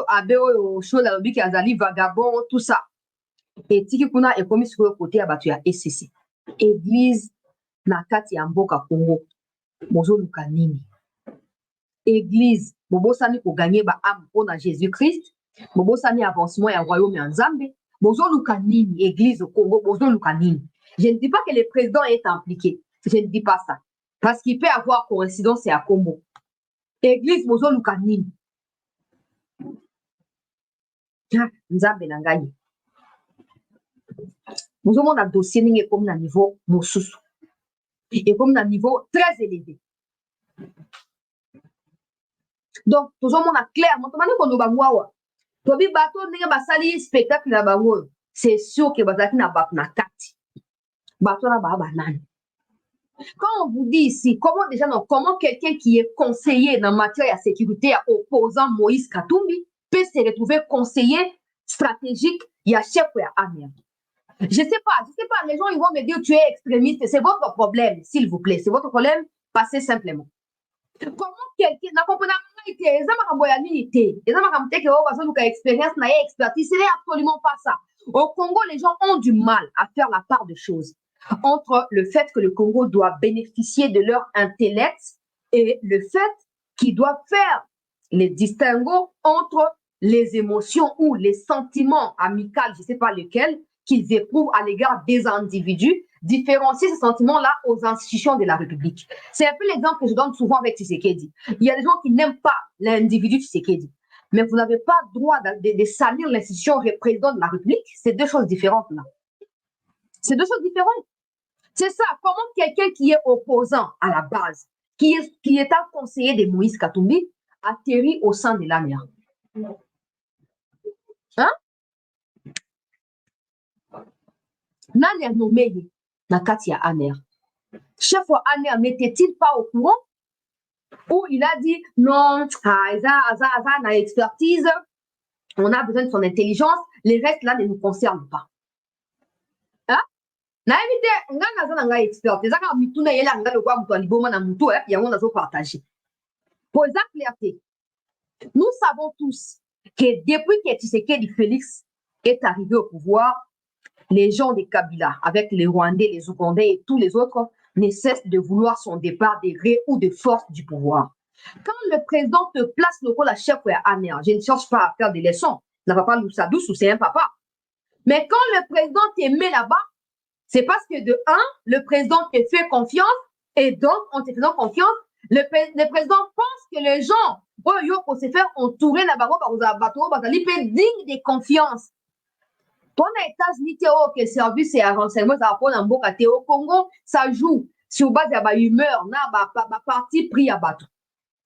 abe oyo shola lobi ki azali vagabond, tout ça. Et tiki kuna est commis sur le côté à batu ya SCC. Église na kati ya mboka Congo. Bozo luka nini. Église, bobo sani ko gagner ba âme pour na Jésus-Christ. Bobo sani avancement ya royaume ya Nzambe. Bozo luka nini. Église au Congo, bozo luka nini. Je ne dis pas que le président est impliqué. Je ne dis pas ça. Parce qu'il peut avoir coïncidence à Congo. Église, bozo luka nini. Nzambe na ngai. Nous avons un dossier comme un niveau mosusu et comme un niveau très élevé. Donc, toujours mon clair, mon demande qu'on va voir. Tobi bato ndenge basali spectacle na bango. C'est sûr que bazaki na bap na kati. Bato na ba banane. Quand on vous dit ici, comment quelqu'un qui est conseiller dans matière de sécurité opposant Moïse Katumbi peut se retrouver conseiller stratégique, il y a chef ou il y a amer. Je sais pas, les gens ils vont me dire tu es extrémiste, c'est votre problème, s'il vous plaît, c'est votre problème, passez simplement. Comment quelqu'un n'a compris expertise, ce n'est absolument pas ça. Au Congo, les gens ont du mal à faire la part de choses entre le fait que le Congo doit bénéficier de leur intellect et le fait qu'ils doivent faire les distinguos entre les émotions ou les sentiments amicaux, je ne sais pas lesquels, qu'ils éprouvent à l'égard des individus, différencier ces sentiments-là aux institutions de la République. C'est un peu l'exemple que je donne souvent avec Tshisekedi. Il y a des gens qui n'aiment pas l'individu Tshisekedi, mais vous n'avez pas le droit de salir l'institution président de la République. C'est deux choses différentes là. C'est deux choses différentes. C'est ça. Comment quelqu'un qui est opposant à la base, qui est un conseiller de Moïse Katumbi, atterrit au sein de l'ANER? Hein? N'ANER nommé Nakatia ANER. Chef ou ANER n'était-il pas au courant? Ou il a dit non, na expertise, on a besoin de son intelligence, les restes là ne nous concernent pas. Hein? Na évité, nga expert, les gens qui tournent là, nga le quoi mutu liboma na mutu, et on a zo partager. Pour la clarté, nous savons tous que depuis que Tshisekedi Félix est arrivé au pouvoir, les gens de Kabila, avec les Rwandais, les Ougandais et tous les autres, ne cessent de vouloir son départ des gré ou de force du pouvoir. Quand le président te place le rôle à chef ou à ANER, je ne cherche pas à faire des leçons. Le papa Loussa Douce, c'est un papa. Mais quand le président te met là-bas, c'est parce que de un, le président te fait confiance et donc, en te faisant confiance, le président pense que les gens, pour se faire entourer là-bas, digne de confiance. Ton États-Unis, que service et renseignement, ça va prendre au Congo, ça joue sur base de la humeur, na parti pris à battre.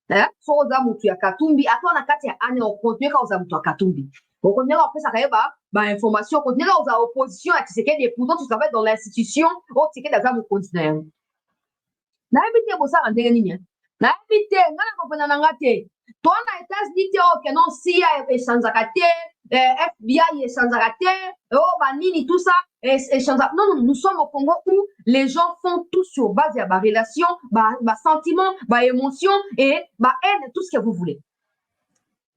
Hein? So oza mutu ya Katumbi, ata na kati ya ane on continue ka oza mutu ya Katumbi. On continue après ça ba information, on continue oza opposition à Tshisekedi et pourtant tu travailles dans l'institution, au Tshisekedi aza mu continue. Na ebite bosa ndenge nini? Na ebite ngana kopena na ngate. Toi na États-Unis que non CIA échangeaka te, FBI échangeaka te, banini tout ça échangeaka. Non, nous sommes au Congo où les gens font tout sur base de la relation, sentiment, émotion et haine, tout ce que vous voulez.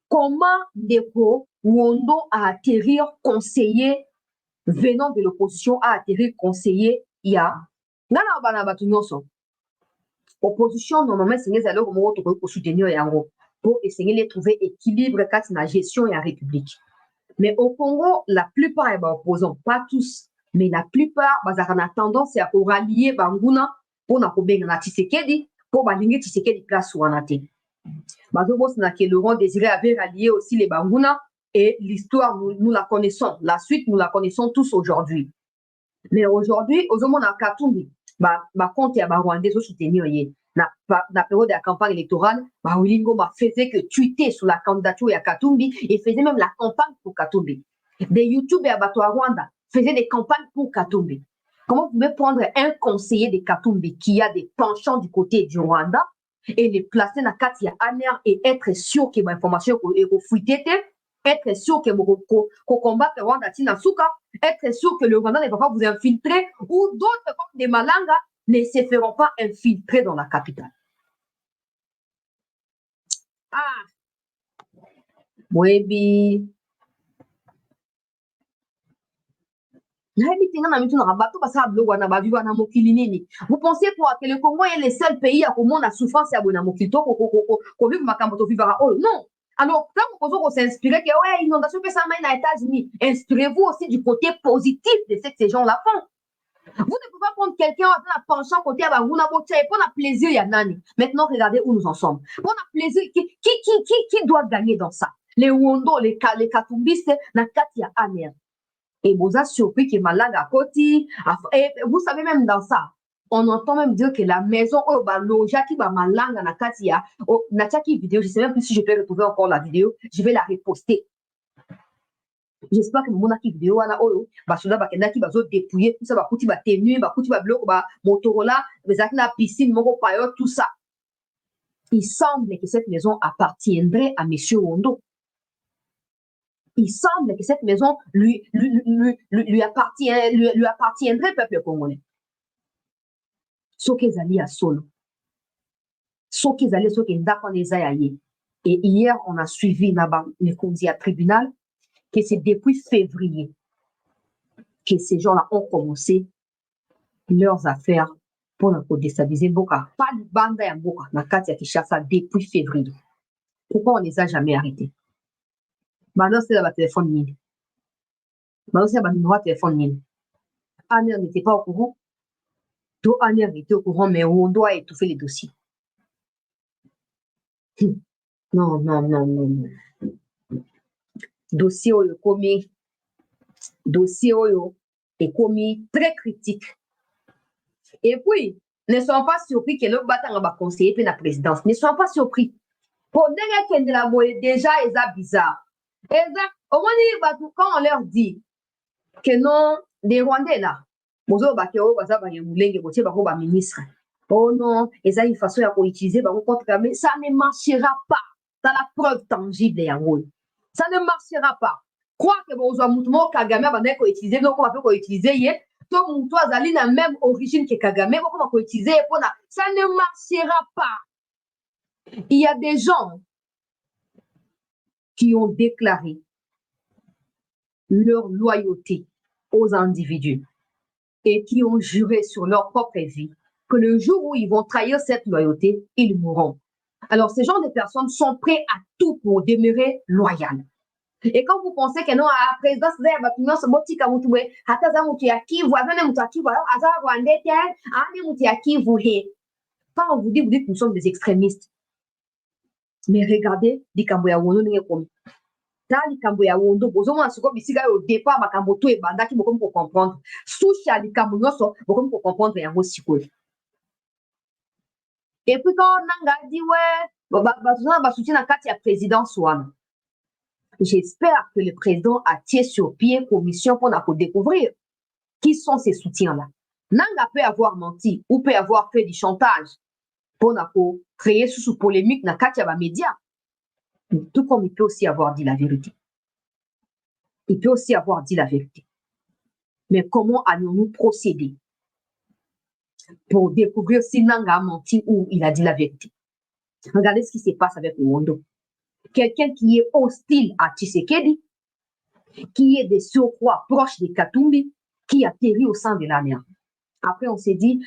Comment Ndeko Wondo a atterrir conseiller venant de l'opposition a atterrir conseiller il y a ngana bana batu nyonso. Opposition normalement c'est les alors pour soutenir yango pour essayer de trouver équilibre quand la gestion et la République. Mais au Congo, la plupart des opposants, pas tous, mais la plupart, ont tendance à rallier Banguna pour na Tshisekedi, pour balinguer Tshisekedi place où on a été. Laurent Désiré avait rallié aussi les Banguna et l'histoire, nous la connaissons. La suite, nous la connaissons tous aujourd'hui. Mais aujourd'hui, aux hommes à Katumbi, compte ya Rwandais au soutenir la période de la campagne électorale, Wilingo faisait que tweeter sur la candidature à Katumbi et faisait même la campagne pour Katumbi. Des YouTubers à Rwanda faisaient des campagnes pour Katumbi. Comment vous pouvez prendre un conseiller de Katumbi qui a des penchants du côté du Rwanda et les placer dans Katia Aner et être sûr que l'information est refouillée, être sûr que vous combattez Rwanda Tinasuka, être sûr que le Rwanda ne va pas vous infiltrer ou d'autres comme des Malanga ne se feront pas infiltrer dans la capitale. Ah, Webi. Vous pensez quoi que le Congo est le seul pays à comment la souffrance est à Bonamokito qu'on vive Makamboto vivra? Oh non! Alors, quand vous s'inspirez que ouais, inondation que ça mène aux États-Unis, inspirez-vous aussi du côté positif de ce que ces gens-là font. Vous ne pouvez pas prendre quelqu'un en train de pencher côté à Banguna Botia et pour la plaisir, il y a Nani. Maintenant, regardez où nous en sommes. Pour la plaisir, qui doit gagner dans ça? Les Wondo, les Katumbistes, la Katia Aner. Et vous avez surpris que Malaga Koti, et vous savez même dans ça, On entend même dire que la maison, oh, bah, loja qui va malanga na katia, oh, na tchaki vidéo, je sais même plus si je peux retrouver encore la vidéo, je vais la reposter. J'espère que mon aki vidéo ana oyo basoda bakenda ki bazo dépouiller tout ça bakuti ba tenue bakuti ba biloko ba Motorola bezaki na piscine moko payo tout ça. Il semble que cette maison appartiendrait à monsieur Wondo. Il semble que cette maison lui appartiendrait peuple congolais. Soki ezali ya solo. Soki ezali soki ndako eza ya ye. Et hier on a suivi na ba mikondi à tribunal que c'est depuis février que ces gens-là ont commencé leurs affaires pour déstabiliser Mboka. Pas de bande à Mboka, na kati ya Kinshasa depuis février. Pourquoi on ne les a jamais arrêtés? Maintenant, c'est la téléphone mine. Maintenant, c'est la numéro de téléphone mine. Aner n'était pas au courant. Tout Aner était au courant, mais on doit étouffer les dossiers. Non. Dossier oyo est commis très critique. Et puis, ne soyons pas surpris que le battant va conseiller pour la présidence. Ne soyons pas surpris. Pour dire que la moelle déjà est bizarre. Au moins, quand on leur dit que non, les Rwandais là, ministre. Oh non, et ça, une façon à utiliser, mais ça ne marchera pas. C'est la preuve tangible, ça ne marchera pas. Croire que vous avez Kagame va utiliser, non, comment peut utiliser, tout le monde a la même origine que Kagame, comment peut utiliser, ça ne marchera pas. Il y a des gens qui ont déclaré leur loyauté aux individus et qui ont juré sur leur propre vie que le jour où ils vont trahir cette loyauté, ils mourront. Alors, ces gens de personnes sont prêts à tout pour demeurer loyaux. Et quand vous pensez que non, à la présidence, quand on vous dit que nous sommes des extrémistes, mais regardez, likambo ya wondo bozomona siko bisika au départ makambo to ebandaki bokomi ko comprendre souche ya likambo nyonso bokomi ko comprendre yango sikoyo. Et puis quand nanga dit ouais ba soutien na kati ya présidence wana, j'espère que le président a tiré sur pied commission pour découvrir qui sont ces soutiens là. Nanga peut avoir menti ou peut avoir fait du chantage pour créer sous polémique na kati ya ba médias. Tout comme il peut aussi avoir dit la vérité. Il peut aussi avoir dit la vérité. Mais comment allons-nous procéder pour découvrir si Nanga a menti ou il a dit la vérité? Regardez ce qui se passe avec Wondo. Quelqu'un qui est hostile à Tshisekedi, qui est de surcroît proche de Katumbi, qui atterrit au sein de la mer. Après, on s'est dit,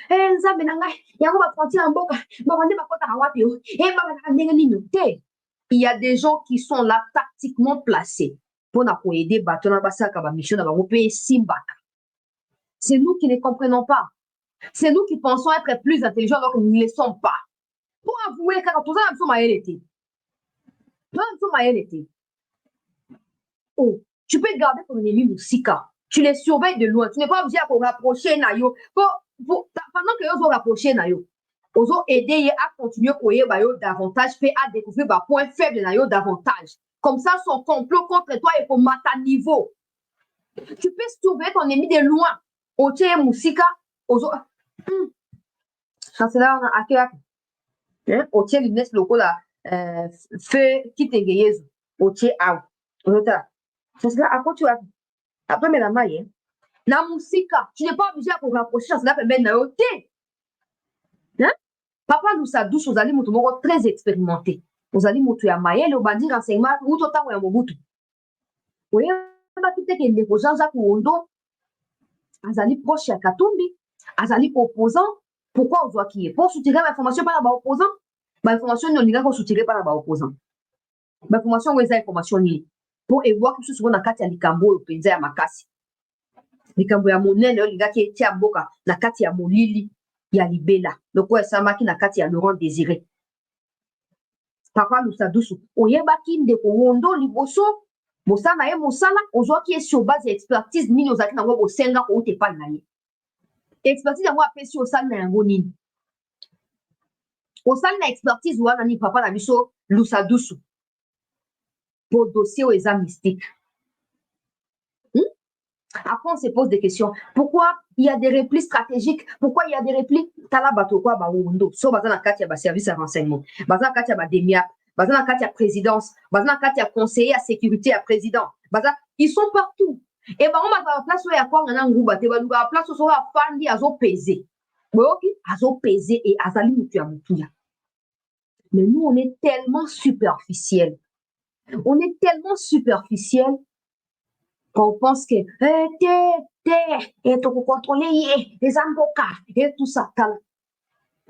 il y a des gens qui sont là tactiquement placés pour aider c'est nous qui ne comprenons pas. C'est nous qui pensons être plus intelligents alors que nous ne le sommes pas. Pour avouer que tout ça, nous sommes. Oh, tu peux garder ton ennemi Moussika. Tu les surveilles de loin. Tu n'es pas obligé à rapprocher Nayo. Pendant que vous rapprochez Nayo, vous aider à continuer à courir davantage, fait à découvrir le point faible de Nayo davantage. Comme ça, son complot contre toi est pour mettre à niveau. Tu peux surveiller ton ennemi de loin. Oche Moussika, chancelier à quel Oche l'Inès loco là, fait qui t'engaye, Oche out. Chancelier, à quoi tu as? Après, mais la maille, na Moussika, tu n'es pas obligé à rapprocher chancelier pour mettre Nayo. Papa nous a douce, vous allez mouton très expérimenté. Vous allez mouton à Maël, au bandit renseignement, ou tout à Mobutu. Oui, peut-être qu'il y a des Jean-Jacques Wondo, Azali proche à Katumbi, Azali opposant. Pourquoi on doit qui est? Pour soutirer l'information par la opposant? L'information, on n'est pas soutirée par la opposant. L'information, on est information liée. Pour voir que ce soit dans la carte à Likambo, le pays à Makasi. Likambo ya monene, le gars qui est à Boka, la carte à Molili. Il y a Libela, le quoi ça m'a qui n'a qu'à Laurent Désiré. Papa nous a douce. Oyeba qui de Wondo liboso, Mosana et Mosala, on voit qui est sur base d'expertise, mine aux actes dans vos senga ou t'es pas naïe. expertise yango apesi osali na yango nini osali na expertise wana ni papa na biso lusa dusu pour dossier oyo eza mystique. Après, on se pose des questions. Pourquoi il y a des replis stratégiques? Pourquoi il y a des replis? Tala bato kwa ba wondo. So bazana kati ya ba service à renseignement. Bazana kati ya ba demiap. Bazana kati ya présidence. Bazana kati ya conseiller à sécurité à président. Bazana, ils sont partout. Et ben on va dans la place où il y a quoi ngana nguba te ba la place où ça fandi azo peser. Boki azo peser et azali mutu ya mutuya. Mais nous on est tellement superficiel. On est tellement superficiel qu'on pense que et tu peux contrôler les avocats et tout ça.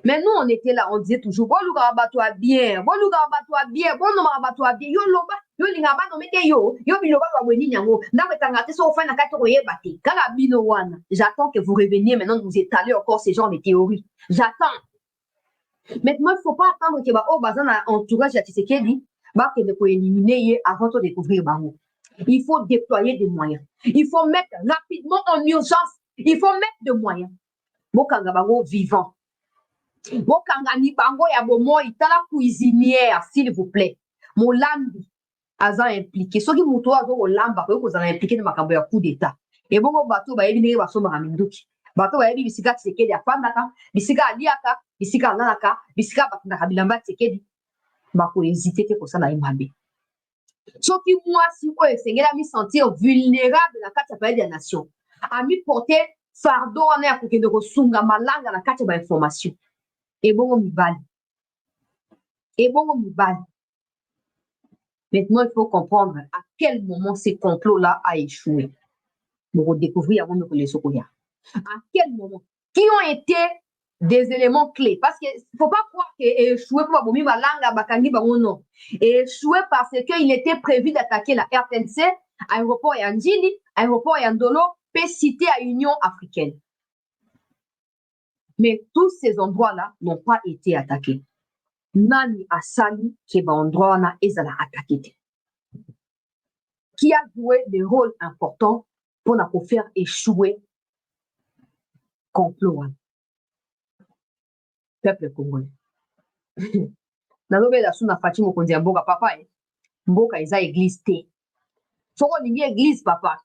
Mais nous, on était là, on disait toujours, bon, nous rabat-toi bien, bon, nous rabat-toi bien, bon, nous rabat-toi bien, yo, loba, yo, l'ingaba, no mete yo, yo, biloba, wabweni, nyango, na metangate, so, fin, na kato, oye, bate, karabino, wana. J'attends que vous reveniez maintenant de vous étaler encore ces genres de théories. J'attends. Maintenant, il ne faut pas attendre que, bah, oh, bazan, entourage, à Tshisekedi, bah, que ne peut éliminer avant de découvrir, bah, il faut déployer des moyens. Il faut mettre rapidement en urgence. Il faut mettre des moyens. Bokanga bango vivant. Bokanga ni bango ya bomo itala cuisinière, s'il vous plaît. Molambi aza impliqué. Soki muto azo olamba ko kozala impliqué na makambo ya coup d'état. Et bongo bato ba yebi ndenge basomba minduki. Bato ba yebi bisika Tshisekedi afandaka, bisika aliaka, bisika alalaka, bisika batindaka bilamba Tshisekedi. Bako hésiter te kosala imabe. Ce qui moi, si vous essayez de me sentir vulnérable dans la carte de la nation, à me porter fardeau en air pour que nous sunga malanga dans la carte de l'information. Et bon, on me balle. Et bon, on me balle. Maintenant, il faut comprendre à quel moment ces complots-là a échoué. Nous redécouvrir avant de les sokoya. À quel moment? Qui ont été des éléments clés. Parce qu'il ne faut pas croire qu'échouer pour Abomi Malanga, Bakangi, non. Échouer parce qu'il était prévu d'attaquer la RTNC, aéroport Yandjini, aéroport Yandolo, peut citer à Union africaine. Mais tous ces endroits-là n'ont pas été attaqués. Nani Asali, qui est endroit là, ils ont attaqué. Qui a joué des rôles importants pour nous faire échouer complot. Peuple congolais. Nalobe la suna Fatima Mokonzi mboka papa mboka eza église te. Soko ningi église papa.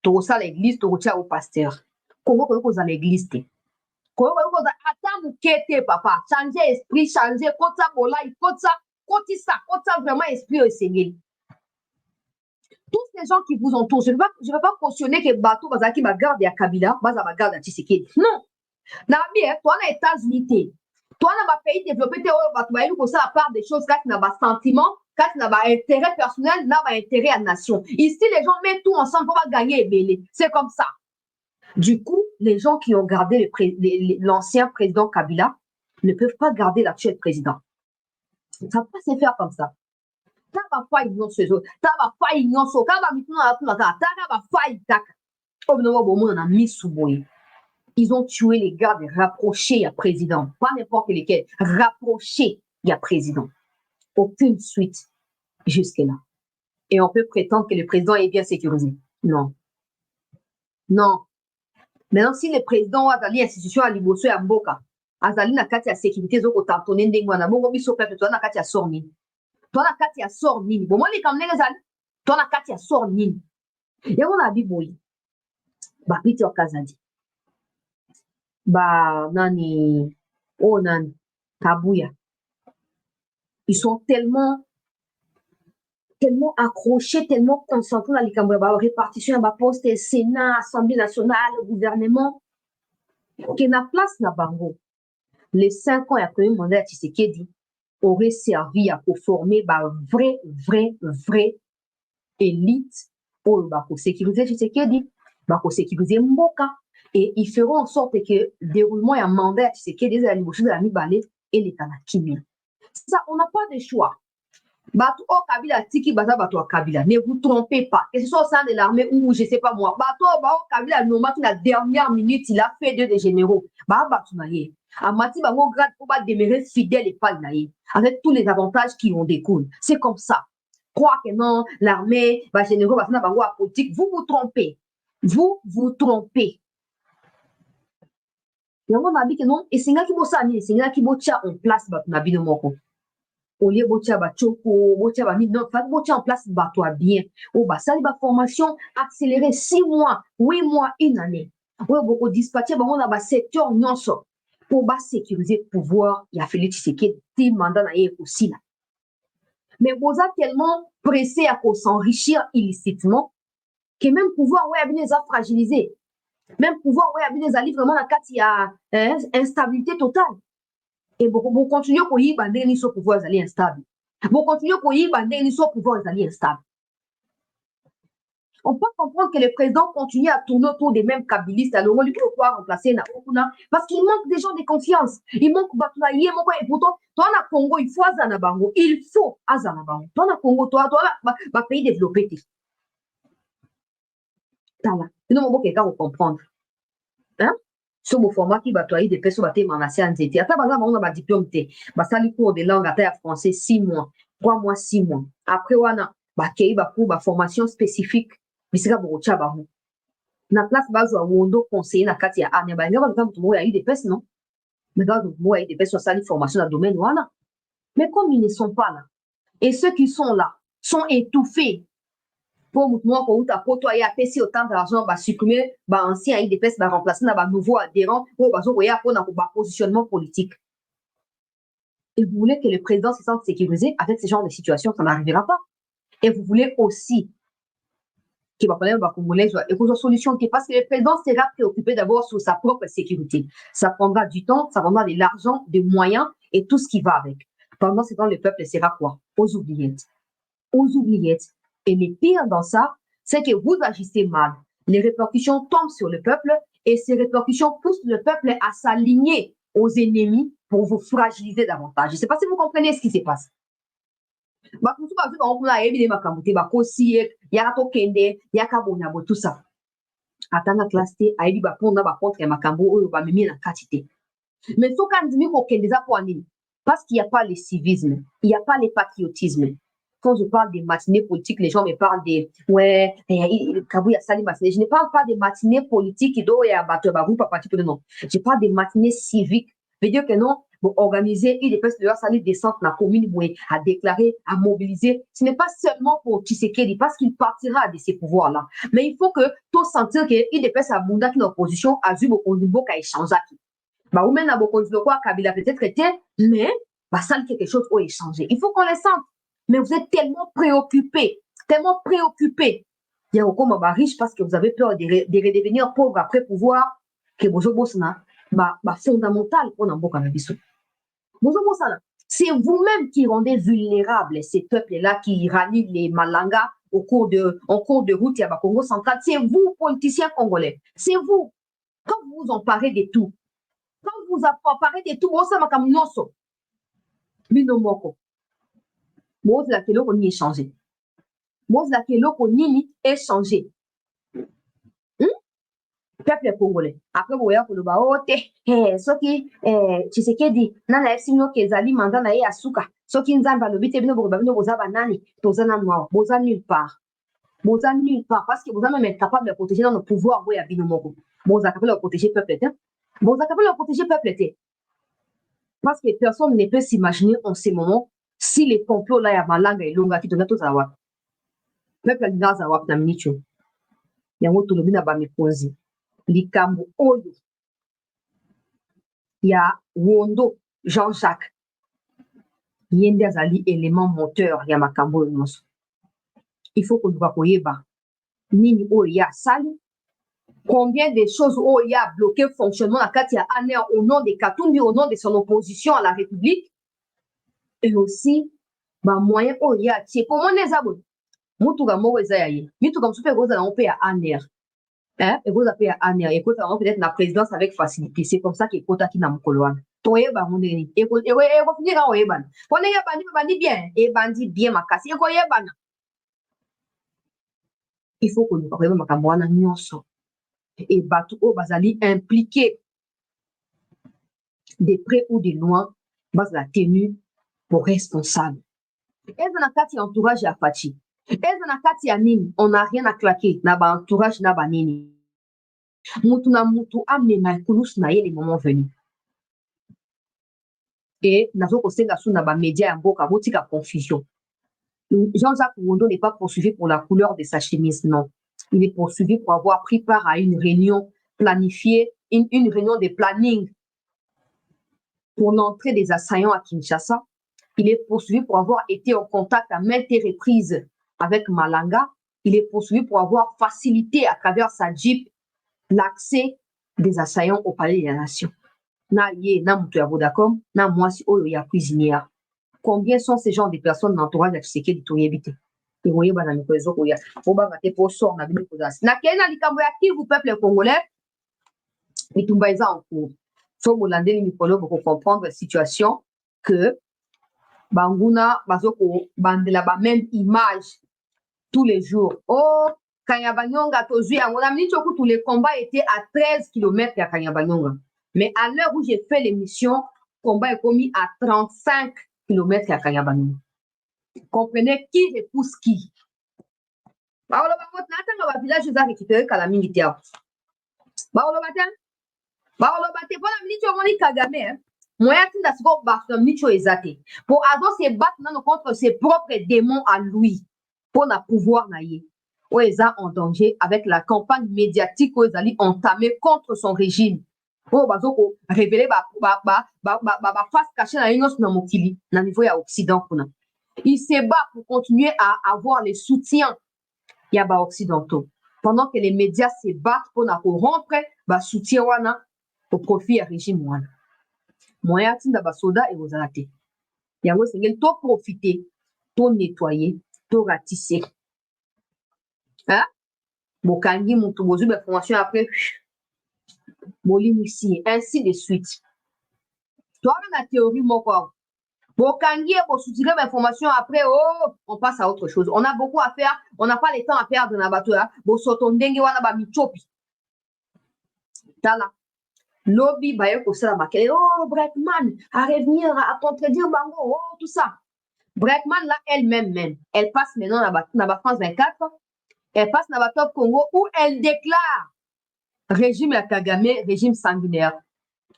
To sala église to tia au pasteur. Kongo ko za l'église te. Kongo ko za atamu kete papa. Changer esprit, changer kota bola, kotisa vraiment esprit au Seigneur. Tous les gens qui vous entourent, je ne vais pas cautionner que bateau bazaki ba garde ya Kabila, baza ba garde ya Tshisekedi. Non. Na bien, toi na États-Unis. Toi, dans le pays développé, tu as à part des choses qui n'ont pas sentiment, qui n'ont pas intérêt personnel, n'ont pas intérêt à la nation. Ici, les gens mettent tout ensemble pour gagner et mêler. C'est comme ça. Du coup, les gens qui ont gardé l'ancien président Kabila ne peuvent pas garder l'actuel président. Ça ne peut pas se faire comme ça. Ça va pas ignorer ce jour. Ça va pas ignorer ce jour. Ça va pas ignorer ce jour. Ils ont tué les gardes rapprochés à président. Pas n'importe lesquels. Rapprochés à président. Aucune suite jusque-là. Et on peut prétendre que le président est bien sécurisé. Non. Non. Maintenant, si le président a des institutions à Liboso et à Mboka, azali na kati ya sécurité zoko tantonné ndenge wana bongo biso peuple to na kati ya sort nini. To na kati ya sort nini. Bon moi les kamne ezali. To na kati ya sort nini. Yango na biboyi. Ba piti okazadi. Bah nani oh nani Kabuya, ils sont tellement accrochés, tellement concentrés dans les répartition à poste Sénat, Assemblée nationale, gouvernement que na place na bango les 5 ans après le mandat de Tshisekedi aurait servi à former vrai élite pour sécuriser Tshisekedi, pour sécuriser Mboka. Et ils feront en sorte que le déroulement et un mandat, c'est que des alibouchés de la Mibalé et les Kanakimi. Ça, on n'a pas de choix. Bato o Kabila tiki baza bato Kabila. Ne vous trompez pas. Que ce soit au sein de l'armée ou je sais pas moi. Bato o Kabila normalement la dernière minute il a fait 2 des généraux. Ba bato naye. Amati bango grade pour pas demeurer fidèle et pas naye. Avec tous les avantages qui en découlent. C'est comme ça. Croire que non, l'armée, ba généraux, ba na bango politique, vous vous trompez. Vous vous trompez. yango na bike non esengaki bosala nini esengaki botia en place bato na bino moko au lieu botia bachoko botia banini non fati botia en place bato ya bien oyo basali baformation accéléré 6 mois 8 mois 1 année oyo bokodispatche bango na basecteur nyonso mpo basécuriser pouvoir ya Félix Tshisekedi ti mandat na ye ekosila mais boza tellement pressé à s'enrichir illicitement que même pouvoir ouais abine eza fragilisé même pouvoir ouais abine ezali vraiment na kati ya instabilité totale et vous continuez pour y bander ni so pouvoir ezali instable vous continuez pour y bander ni so pouvoir ezali instable. On peut comprendre que le président continue à tourner autour des mêmes kabylistes alors on lui peut pouvoir remplacer na okuna parce qu'il manque des gens de confiance il manque batuna yé moko et pourtant toi na Congo il faut azana bango il faut azana bango toi na Congo toi ba pays développé te tala ino mo boke ka comprendre hein so bo format qui batoyi des personnes baté manasi anzete ata baza bango na ba diplôme te basali cours de langue ata ya français 6 mois 3 mois 6 mois après wana ba kei ba cours ba formation spécifique bisika bokotia bango na place bazwa wondo conseiller na kati ya ane balinga baluka mutu moko ya UDPS non mais dans mutu moko ya UDPS basali formation na domaine wana mais comme ils ne sont pas là et ceux qui sont là sont étouffés pour mutu moko kouta poto aye apesi autant d'argent basupprimer baancien ya UDPS baremplacer na banouveau adhérent oyo bazokoya mpona bapositionnement politique et vous voulez que le président se sente sécurisé avec ce genre de situation ça n'arrivera pas et vous voulez aussi qui va parler de Congolais et que solution parce que le président sera préoccupé d'abord sur sa propre sécurité. Ça prendra du temps, ça prendra de l'argent, des moyens et tout ce qui va avec. Pendant ce temps, le peuple sera quoi? Aux oubliettes. Aux oubliettes. Et le pire dans ça, c'est que vous agissez mal. Les répercussions tombent sur le peuple et ces répercussions poussent le peuple à s'aligner aux ennemis pour vous fragiliser davantage. Je ne sais pas si vous comprenez ce qui se passe. bakutu bazwi bango kuna ayebi nde makambo te bakosi ye yaka tokende yaka bonyabo tout ça atanga classe te ayebi baponda bakontre ya makambo oyo bamemi na kati te mais soki andimi kokende eza mpo nini parce qu'il n'y a pas le civisme il n'y a pas le patriotisme quand je parle des matinées politiques les gens me parlent des ouais kabu ya sali matinée je ne parle pas des matinées politiques do ya bato ya bagroupe parti non je parle des matinées civiques veut dire que non pour organiser une espèce de salle descente dans la commune à déclarer, à mobiliser. Ce n'est pas seulement pour Tshisekedi parce qu'il partira de ces pouvoirs-là. Mais il faut que tout sentir qu'il y a des personnes à Bunda qui est en opposition à Zubo au niveau qui a échangé. Bah, ou même à Bokonzilo quoi, Kabila peut-être était, mais bah, ça quelque chose a échangé. Il faut qu'on les sente. Mais vous êtes tellement préoccupés, tellement préoccupés. Il y a encore ma riche parce que vous avez peur de redevenir pauvre après pouvoir que vous avez fondamental pour n'importe quel c'est vous-même qui rendez vulnérables ces peuples-là qui rallient les Malanga en cours de route à Congo central. C'est vous, politiciens congolais. C'est vous. Quand vous vous emparez de tout, quand vous emparez de tout, vous savez comme noso. Minomoko. Moi, la kelo qu'on y est changé. Moi, la kelo qu'on y est changé. Peuple congolais. Après, vous voyez, vous avez soki Tshisekedi nana esino kezali mandat na ye asuka soki nzamba lobite bino bino boza banani tozana noir boza nulle part parce que vous êtes même capable de protéger dans le pouvoir boya bino moko boza capable de protéger peuple parce que personne ne peut s'imaginer en ce moment si les complots là ya malanga elonga ki tonga tozawa peuple ndaza wa na minicho yango tolobi na ba mikonzi likambo oyo ya wondo Jean-Jacques yende azali élément moteur ya makambo nyonso il faut que nous koyeba nini oyo ya sali combien de choses oyo ya bloqué fonctionnement na kati ya ANER au nom de Katumbi au nom de son opposition à la République et aussi ba moyen oyo ya tie pour mon ezabo mutuka moko eza ya ye mituka mosusu pe kozala ngo pe ya ANER et vous appelez à Ania, et peut-être la présidence avec facilité. C'est comme ça qu'il faut qu'il n'a pas Toyeba, on est, et vous finira au Eban. On est bandi bien, et bandi bien ma casse, et Koyeban. Il faut que nous parlions de Makamwana Nyonso. Et Batu au Bazali impliqué de près ou de loin, bas la tenue pour responsable. Et dans la carte entourage à Fachi. Et dans la carte ya nini, on n'a rien à claquer, na ba entourage na ba nini. mutu na mutu amema ekulusu na ye le moment venu. Et nazokosenga sous na ba média ya mboka botika confusion. Jean-Jacques Wondo n'est pas poursuivi pour la couleur de sa chemise, non. Il est poursuivi pour avoir pris part à une réunion planifiée, une réunion de planning pour l'entrée des assaillants à Kinshasa. Il est poursuivi pour avoir été en contact à maintes reprises avec Malanga. Il est poursuivi pour avoir facilité à travers sa Jeep l'accès des assaillants au Palais des Nations. Na ye, na mutu ya Vodacom, na mwasi oyo ya cuisinière. Combien sont ces gens de personnes dans l'entourage de Tshisekedi toyebite? Et voyez, bah, dans les koya. Oba gate pour sort na bino kozasi. Na kena likambo ya Kivu peuple congolais. Mitumba eza en cours. So bolandeli mikolo pour comprendre la situation que banguna bazoko bandela ba même image tous les jours. Oh, Kanyabanyonga tozui yango na mini choku tous les combats étaient à 13 km ya Kanyabanyonga. Mais à l'heure où j'ai fait l'émission, le combat est commis à 35 km à Kanyabanyonga. Comprenez qui repousse qui. Baolo bango natanga ba village za récupérer kala mingi tia. Baolo baten. Baolo bate pona mini cho moni Kagame. Moya tinda siko ba mini cho ezate. Pour azo se battre non contre ses propres démons à lui. Pour na pouvoir na ye. Ou eza en danger avec la campagne médiatique où ils allaient entamer contre son régime. Oh, bazoko révéler ba face cachée na inos na mokili na niveau ya Occident kuna. Il se bat pour continuer à avoir les soutiens ya ba occidentaux pendant que les médias se battent pour na rompre ba soutien wana au profit ya régime wana. Moya tinda ba soda et aux alaté. Yango sengel to profiter, to nettoyer, to ratisser. Hein? Bokangi mutu bozu ba formation après Molimisi, ainsi de suite. Toi, la théorie, mon corps. Bokangi pour soutirer l'information après, oh, on passe à autre chose. On a beaucoup à faire, on n'a pas le temps à perdre dans la bateau. Bo sotondenge wana ba michopi. Tala. Lobby baye ko sala makele. Oh, Breitman à revenir à contredire Bango, oh, tout ça. Breitman là elle-même, elle passe maintenant dans la France 24. Elle passe dans la Top Congo où elle déclare régime ya Kagame, régime sanguinaire,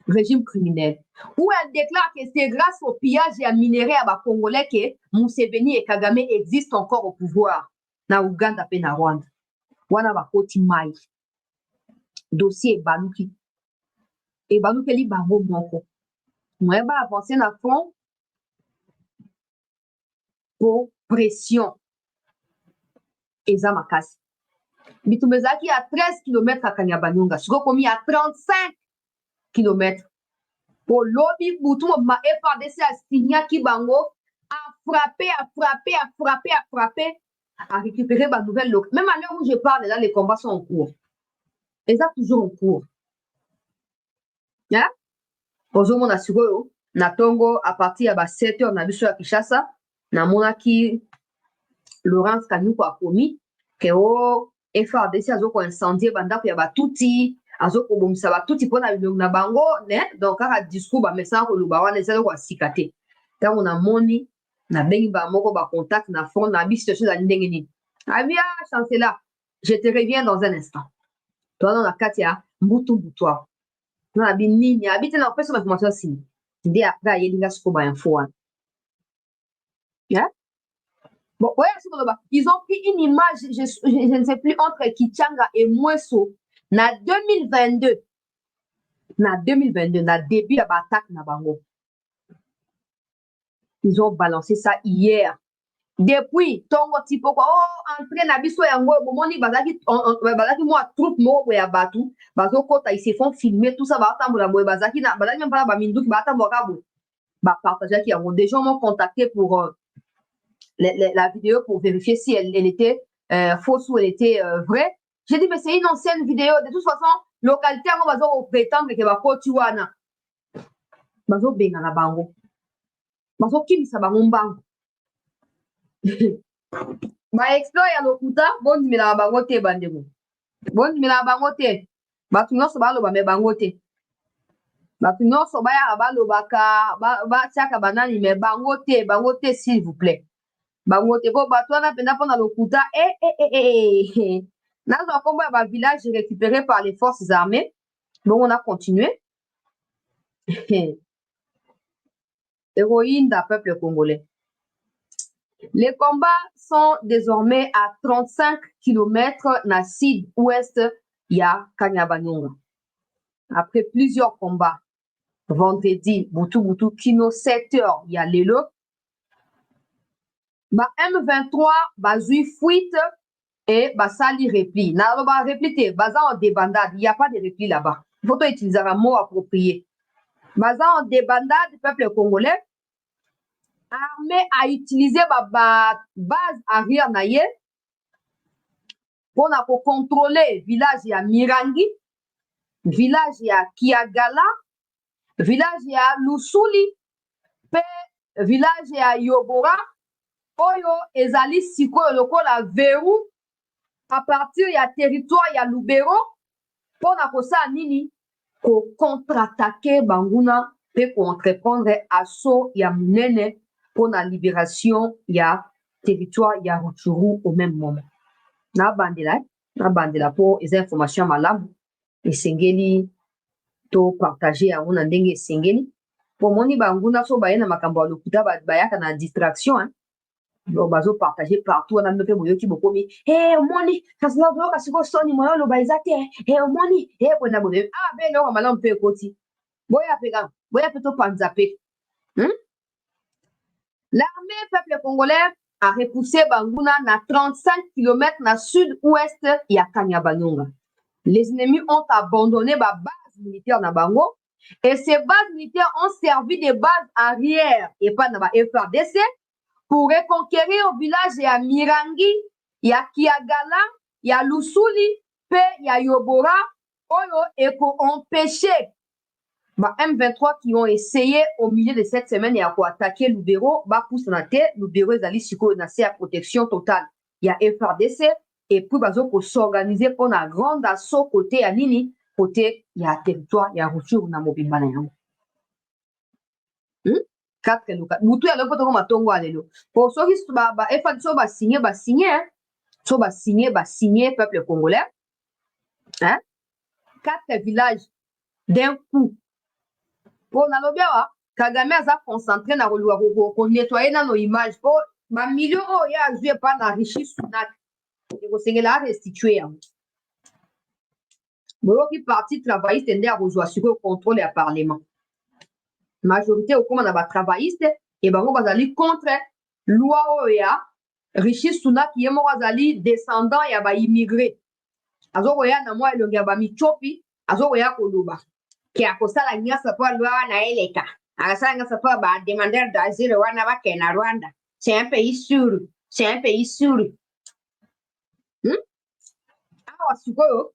régime criminel. Où elle déclare que c'est grâce au pillage et à minerai à ba Congolais que Museveni et Kagame existent encore au pouvoir. Na Uganda pe na Rwanda. Wana ba koti mai. Dossier Baluki. Et Baluki li bango moko. Moi ba avancer na fond pour pression. Eza makasi. Bitumezaki à 13 km à Kanyabanyonga. Siko komi à 35 km. Pour lobby, Boutou, ma FADC a signé qui bango, a frappé, à récupérer ma nouvelle loc. Même à l'heure où je parle, là, les combats sont en cours. Et ça, toujours en cours. Hein? Bonjour, mon assuré, Natongo, à partir de 7h, on a vu sur la Kinshasa, na monaki, Laurence Kanyuko a commis, que FADC a zoko incendié, banda, ya batouti, azoko bomisa batuti pona na bango ne donc kaka discours ba message ko luba wana ezalo kwa sikate tango na moni na bengi ba moko ba contact na front na bi situation za ndenge nini abia chancela je te reviens dans un instant toi dans la katia mbutu butwa na bi nini habite na pesa information si ndé après yelinga siko ba info wana yeah? Bon, ouais, ils ont pris une image, je ne sais plus, entre Kichanga et Mweso. Na 2022, na début de l'attaque na bango. Ils ont balancé ça hier. Depuis, tongo tipo quoi, oh, entré na biso yango, bomoni bazaki moi troupe mo ya batu, bazo kota, ils se font filmer tout ça, ba tambola boy bazaki na bazaki même pas ba minduki ba tamboka bo. Ba partager qui ont des gens m'ont contacté pour la vidéo pour vérifier si elle était fausse ou elle était vraie. J'ai dit, mais c'est une ancienne vidéo. De toute façon, localité, on va prétendre que va kotuana. Bazo benga na bango. Bazo kimisa bango mbango. Ba explore ya lokuta, bon dimela bango te bandego. Bon dimela bango te. Batu nyonso baloba me bango te. Batu nyonso baya balobaka ba tiaka banani me bango te s'il vous plaît. Bango te ko batu wana penda pona lokuta Dans un combat, un village récupéré par les forces armées. Donc, on a continué. Héroïne d'un peuple congolais. Les combats sont désormais à 35 km na sud-ouest ya Kanyabanyonga. Après plusieurs combats, vendredi, Butu, Kino, 7 heures, il y a Lelo. M23, Bazui fuite et Basali repli. Naloba replité, Baza en débandade, il n'y a pas de repli là-bas. Il faut utiliser un mot approprié. Baza en débandade, peuple congolais, armée a utilisé ma base arrière naïe pour contrôler village ya Mirangi, village ya Kiagala, village ya Lusuli, pe village ya Yobora, oyo ezali sikoyo lokola verrou à partir ya territoire ya Lubero pour kosala nini ko contre-attaquer banguna pe ko entreprendre assaut ya munene pour la libération ya territoire ya Rutshuru au même moment. Na bandela pour les informations malamu esengeli to partager yango na ndenge esengeli pour moni banguna so bayena makambo ya lokuta bayaka na distraction hein. Bazo partager partout on a mpe boyoki bokomi omoni kasi na boyoka siko soni moyo lo baiza te omoni bona boye be no malamu mpe ekoti boya pe to panza pe L'armée peuple congolais a repoussé Banguna na 35 km na sud-ouest ya Kanyabanyonga. Les ennemis ont abandonné ma base militaire na Bango et ces bases militaires ont servi de base arrière et pas na FRDC pour reconquérir au village ya Mirangi, ya Kiagala, ya Lusuli, pe ya Yobora, oyo et pour empêcher M23 qui ont essayé au milieu de cette semaine et à attaquer Lubero, pousse na te, Lubero ezali siko na à protection totale. Il y a FRDC et puis bazo pour s'organiser pour un grand assaut côté à Nini, côté il y a territoire, il y a Rutshuru na mobimba na yango. 4 luka. Mutu ya lopoto ko matongo alelo. Pour ceux qui signer peuple congolais. Hein? 4 villages d'un coup. Pour nalobia wa Kagame aza concentré na ko nettoyer na no image pour ba millions ya jouer pas na Rishi Sunak et ko sengela restituer yango. Bolo ki parti travailliste ende a rejoindre sur le contrôle du parlement. Majorité au comment na ba travailliste et bango bazali contre loi oya Rishi Sunak qui est mo bazali descendant ya ba immigré. Azo ya na moi elongi ya ba michopi azo ya koloba. Qui a kosala nyasa po loi wana eleka akasala nyasa po ba demandeur d'asile wana bake na Rwanda c'est un pays sûr awa sikoyo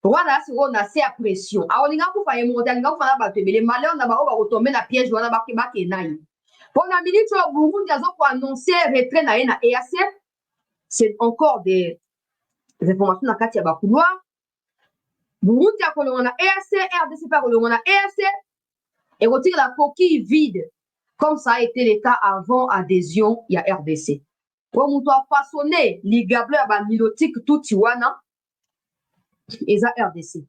Rwanda siko na se à pression aolinga kufa ye monta linga kufa na bato ebele malheur na bao bakotombe na piège wana bake na ye pour la minute au Burundi azo ko annoncer retrait na ye na EAC c'est encore des informations na kati ya bakouloir Burundi a kolonga EAC, RDC pas kolonga EAC, et retire la coquille vide, comme ça a été le cas avant adhésion, il y a RDC. Pour nous façonner les gableurs à milotique tout tiwana, et ça RDC.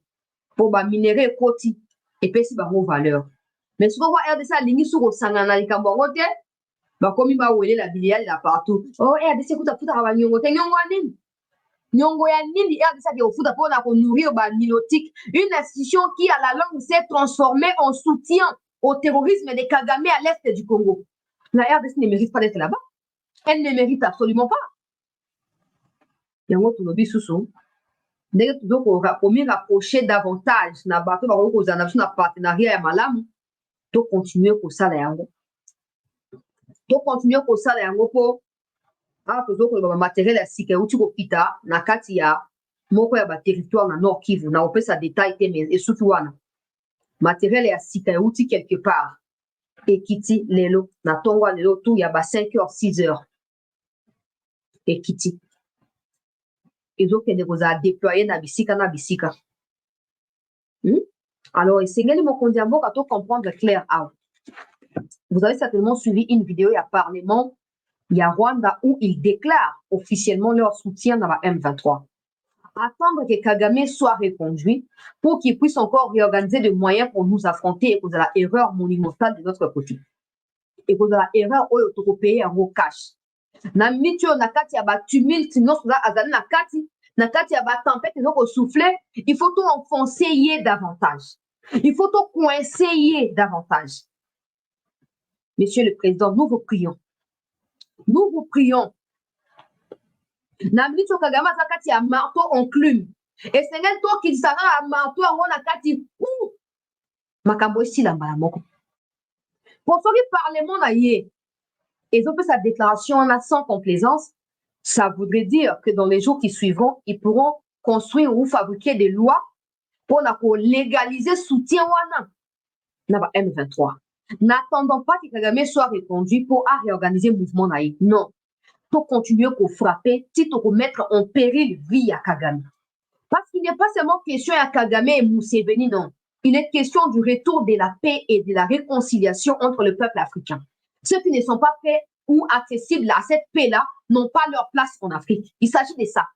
Pour ba minerai koti, et puis si ba mo valeur. Mais si on voit RDC à l'ini sur au sangana li kambote, ba komi ba wele la biliale là partout. Oh RDC kuta futa ba nyongote nyongwani. Nyongo ya nini RDC qui ofuta pour nourrir ba nilotique, une institution qui à la longue s'est transformée en soutien au terrorisme de Kagame à l'est du Congo. La RDC ne mérite pas d'être là-bas. Elle ne mérite absolument pas. Yango tulobi susu. Dès que donc on va rapprocher davantage na bato ba ko za na partenariat ya malamu to continuer ko sala yango. To continuer ko sala yango po tozoko ba matériel ya sika uti ko pita na kati ya moko ya ba territoire na Nord Kivu na opesa détail te mais esuki wana matériel ya sika uti quelque part ekiti lelo na tongwa lelo tout ya ba 5 heures 6 heures ekiti ezokende koza déployer na bisika alors esengeli mokonzi ya mboka to comprendre clair out. Vous avez certainement suivi une vidéo il y a parlement il y a Rwanda où ils déclarent officiellement leur soutien dans la M23. attendre que Kagame soit reconduit pour qu'il puisse encore réorganiser des moyens pour nous affronter et que la erreur monumentale de notre côté. Et que la erreur au pays en cash. Na mitio na kati ya ba tumulte nyonso azali na kati ya ba tempête ezoko souffler, il faut tout enfoncer davantage. Il faut tout coincer davantage. Monsieur le Président, nous vous prions. Nous vous prions. Na mitio Kagame aza kati ya marteau enclume. Et c'est ngel to qu'il sera à marteau yango na kati makambo esila mbala moko. Pour ce qui parlement na ye, et ont fait sa déclaration sans complaisance, ça voudrait dire que dans les jours qui suivront, ils pourront construire ou fabriquer des lois pour légaliser soutien wana na ba M23. N'attendons pas que Kagame soit reconduit pour réorganiser le mouvement naïf. Non. Pour continuer à frapper, pour mettre en péril vie à Kagame. Parce qu'il n'est pas seulement question à Kagame et Museveni, non. Il est question du retour de la paix et de la réconciliation entre le peuple africain. Ceux qui ne sont pas prêts ou accessibles à cette paix-là n'ont pas leur place en Afrique. Il s'agit de ça.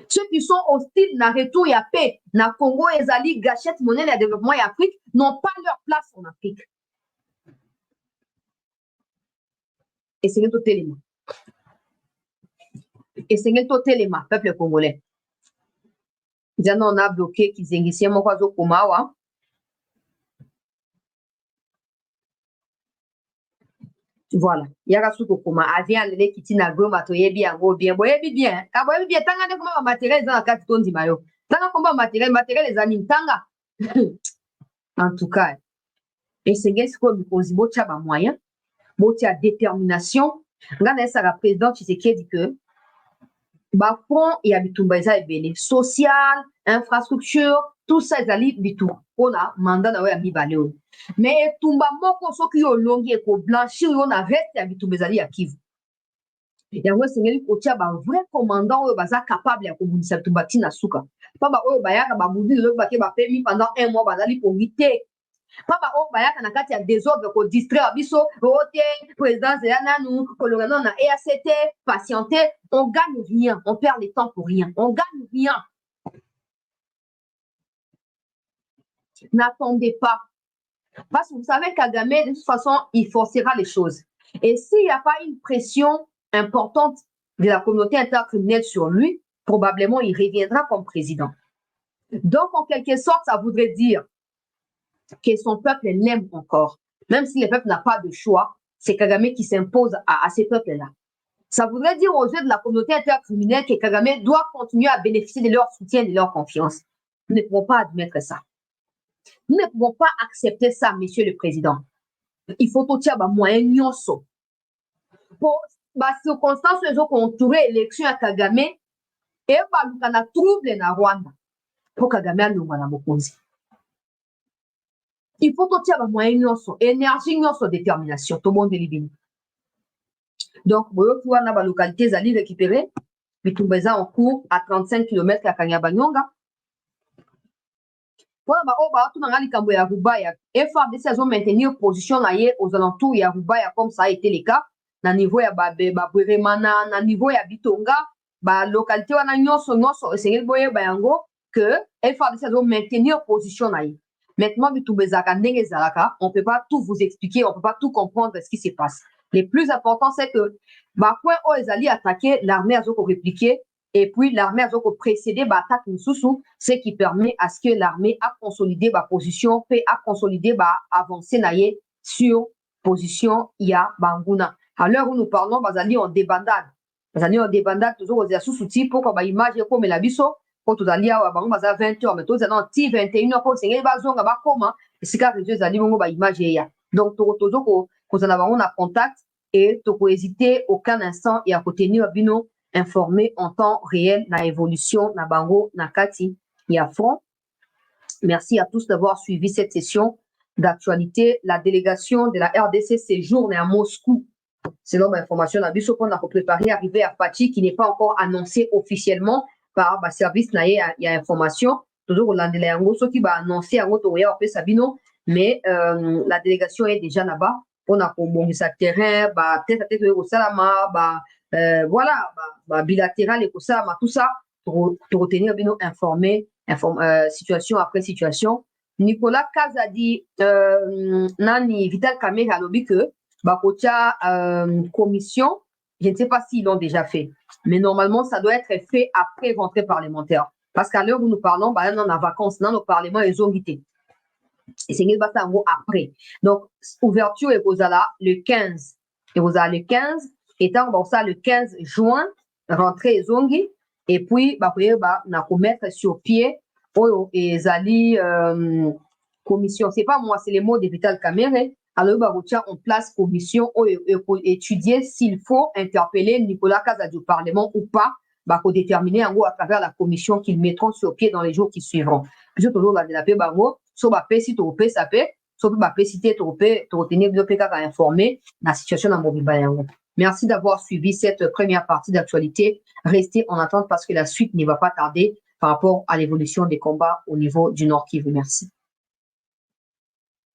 Ceux qui sont hostiles à retour à paix, na Congo, Ezali, Gachette, Monnaie, le développement et Afrique, n'ont pas leur place en Afrique. Et c'est tout élément. Et c'est tout élément, peuple congolais. On a bloqué qu'ils initiaient mon oiseau Kumawa. Voilà. Yara suko kuma avia lele kitina goma to yebi yango bien. Boyebi bien. Ka boyebi bien tanga de kuma matériel dans la carte tondi mayo. Tanga komba matériel les anim tanga. En tout cas. Et c'est ce qu'on pose bocha ba moyen. Bocha détermination. Ngana sa la présidente Tshisekedi dit que ba front ya bitumba eza ebele social, infrastructure, tout ça ezali bitu pona mandat na ya mibale oyo. Mais tumba moko soki yo longi eko blanchir yo na reste ya bitumba ezali ya Kivu. Yango esengeli kotia ba vrai commandant oyo baza capable ya kobundisa bitumba tina suka. Pa ba oyo bayaka babundi lelo bake bapemi pendant 1 mois bazali pongi te. Pa ba oyo bayaka na kati ya désordre ko distraire biso ote présidence ya nanu kolonga na EACT patienter, on gagne rien, on perd le temps pour rien, on gagne rien. N'attendez pas. Parce que vous savez, Kagame, de toute façon, il forcera les choses. Et s'il n'y a pas une pression importante de la communauté intercriminelle sur lui, probablement il reviendra comme président. Donc, en quelque sorte, ça voudrait dire que son peuple l'aime encore. Même si le peuple n'a pas de choix, c'est Kagame qui s'impose à ces peuples-là. Ça voudrait dire aux yeux de la communauté intercriminelle que Kagame doit continuer à bénéficier de leur soutien et de leur confiance. Nous ne pouvons pas admettre ça. Nous ne pouvons pas accepter ça, Monsieur le Président. Il faut tout tirer moyen nyonso. Pour les circonstances où ils ont entouré l'élection à Kagame, et il y a trouble na Rwanda pour Kagame à l'Oumana Mokonzi. Il faut tout tirer moyen nyonso, énergie nyonso, détermination. Tout le monde est libre. Donc, vous voyez, la localité Zali récupérée, mais tout le en cours à 35 km à Kanyabanyonga. Pour FARDC ont maintenir position aux alentours de Rubaya comme ça a été le cas. Na niveau ya Bweremana, na niveau ya Bitonga, localité wana nyonso esengeli boye yango que FARDC ont maintenir position Maintenant on peut pas tout vous expliquer, on peut pas tout comprendre ce qui se passe. Le plus important c'est que point ils allaient attaquer, l'armée a répliqué. Et puis, l'armée a précédé l'attaque Nsusu, ce qui permet à ce que l'armée a consolidé sa position, puis a consolidé avancée sur position ya Banguna. À l'heure où nous parlons, Bazali en débandade. Bazali en débandade, toujours aux sous-soutis pour que l'image comme la biso, pour tout aller à Bango, Baza 20h, mais tous les ans, 21h, pour que bazonga bakoma, et c'est quand les ali bongo image ya. Donc, toujours qu'on en avons un contact et tu peux hésiter aucun instant et à côté de bino informé en temps réel la évolution na bango na kati ya front. Merci à tous d'avoir suivi cette session d'actualité. La délégation de la RDC séjourne à Moscou. Selon l'information, la biso qu'on a préparé arriver à Pachi qui n'est pas encore annoncé officiellement par le service na y a information. Toujours au lendemain ce qui va annoncer à votre Sabino, mais la délégation est déjà là-bas. On a pour bon terrain, tête à tête au Salama, voilà, bilatéral et tout ça, retenir, nous informer, situation après situation. Nicolas Kazadi, Nani Vital Kamere a lobby que Bakotia commission, je ne sais pas s'ils l'ont déjà fait, mais normalement, ça doit être fait après rentrée parlementaire. Parce qu'à l'heure où nous parlons, bah, on est en vacances, dans le Parlement, ils ont quitté. Et c'est en gros après. Donc, ouverture et là le 15. Et vous avez le 15, étant bon ça le 15 juin, rentrée zongi, et puis, bah, on a mettre sur pied, et Zali, commission, c'est pas moi, c'est les mots de Vital Kamere. Alors, bah, on place commission pour étudier s'il faut interpeller Nicolas Kazadi au Parlement ou pas, bah, pour déterminer en gros à travers la commission qu'ils mettront sur pied dans les jours qui suivront. Je toujours la paix, bah, so ba pe si to pe ça peut so ba pe si to retenir bien peut informer la situation dans Mobimba yango. Merci d'avoir suivi cette première partie d'actualité. Restez en attente parce que la suite ne va pas tarder par rapport à l'évolution des combats au niveau du Nord Kivu. Merci.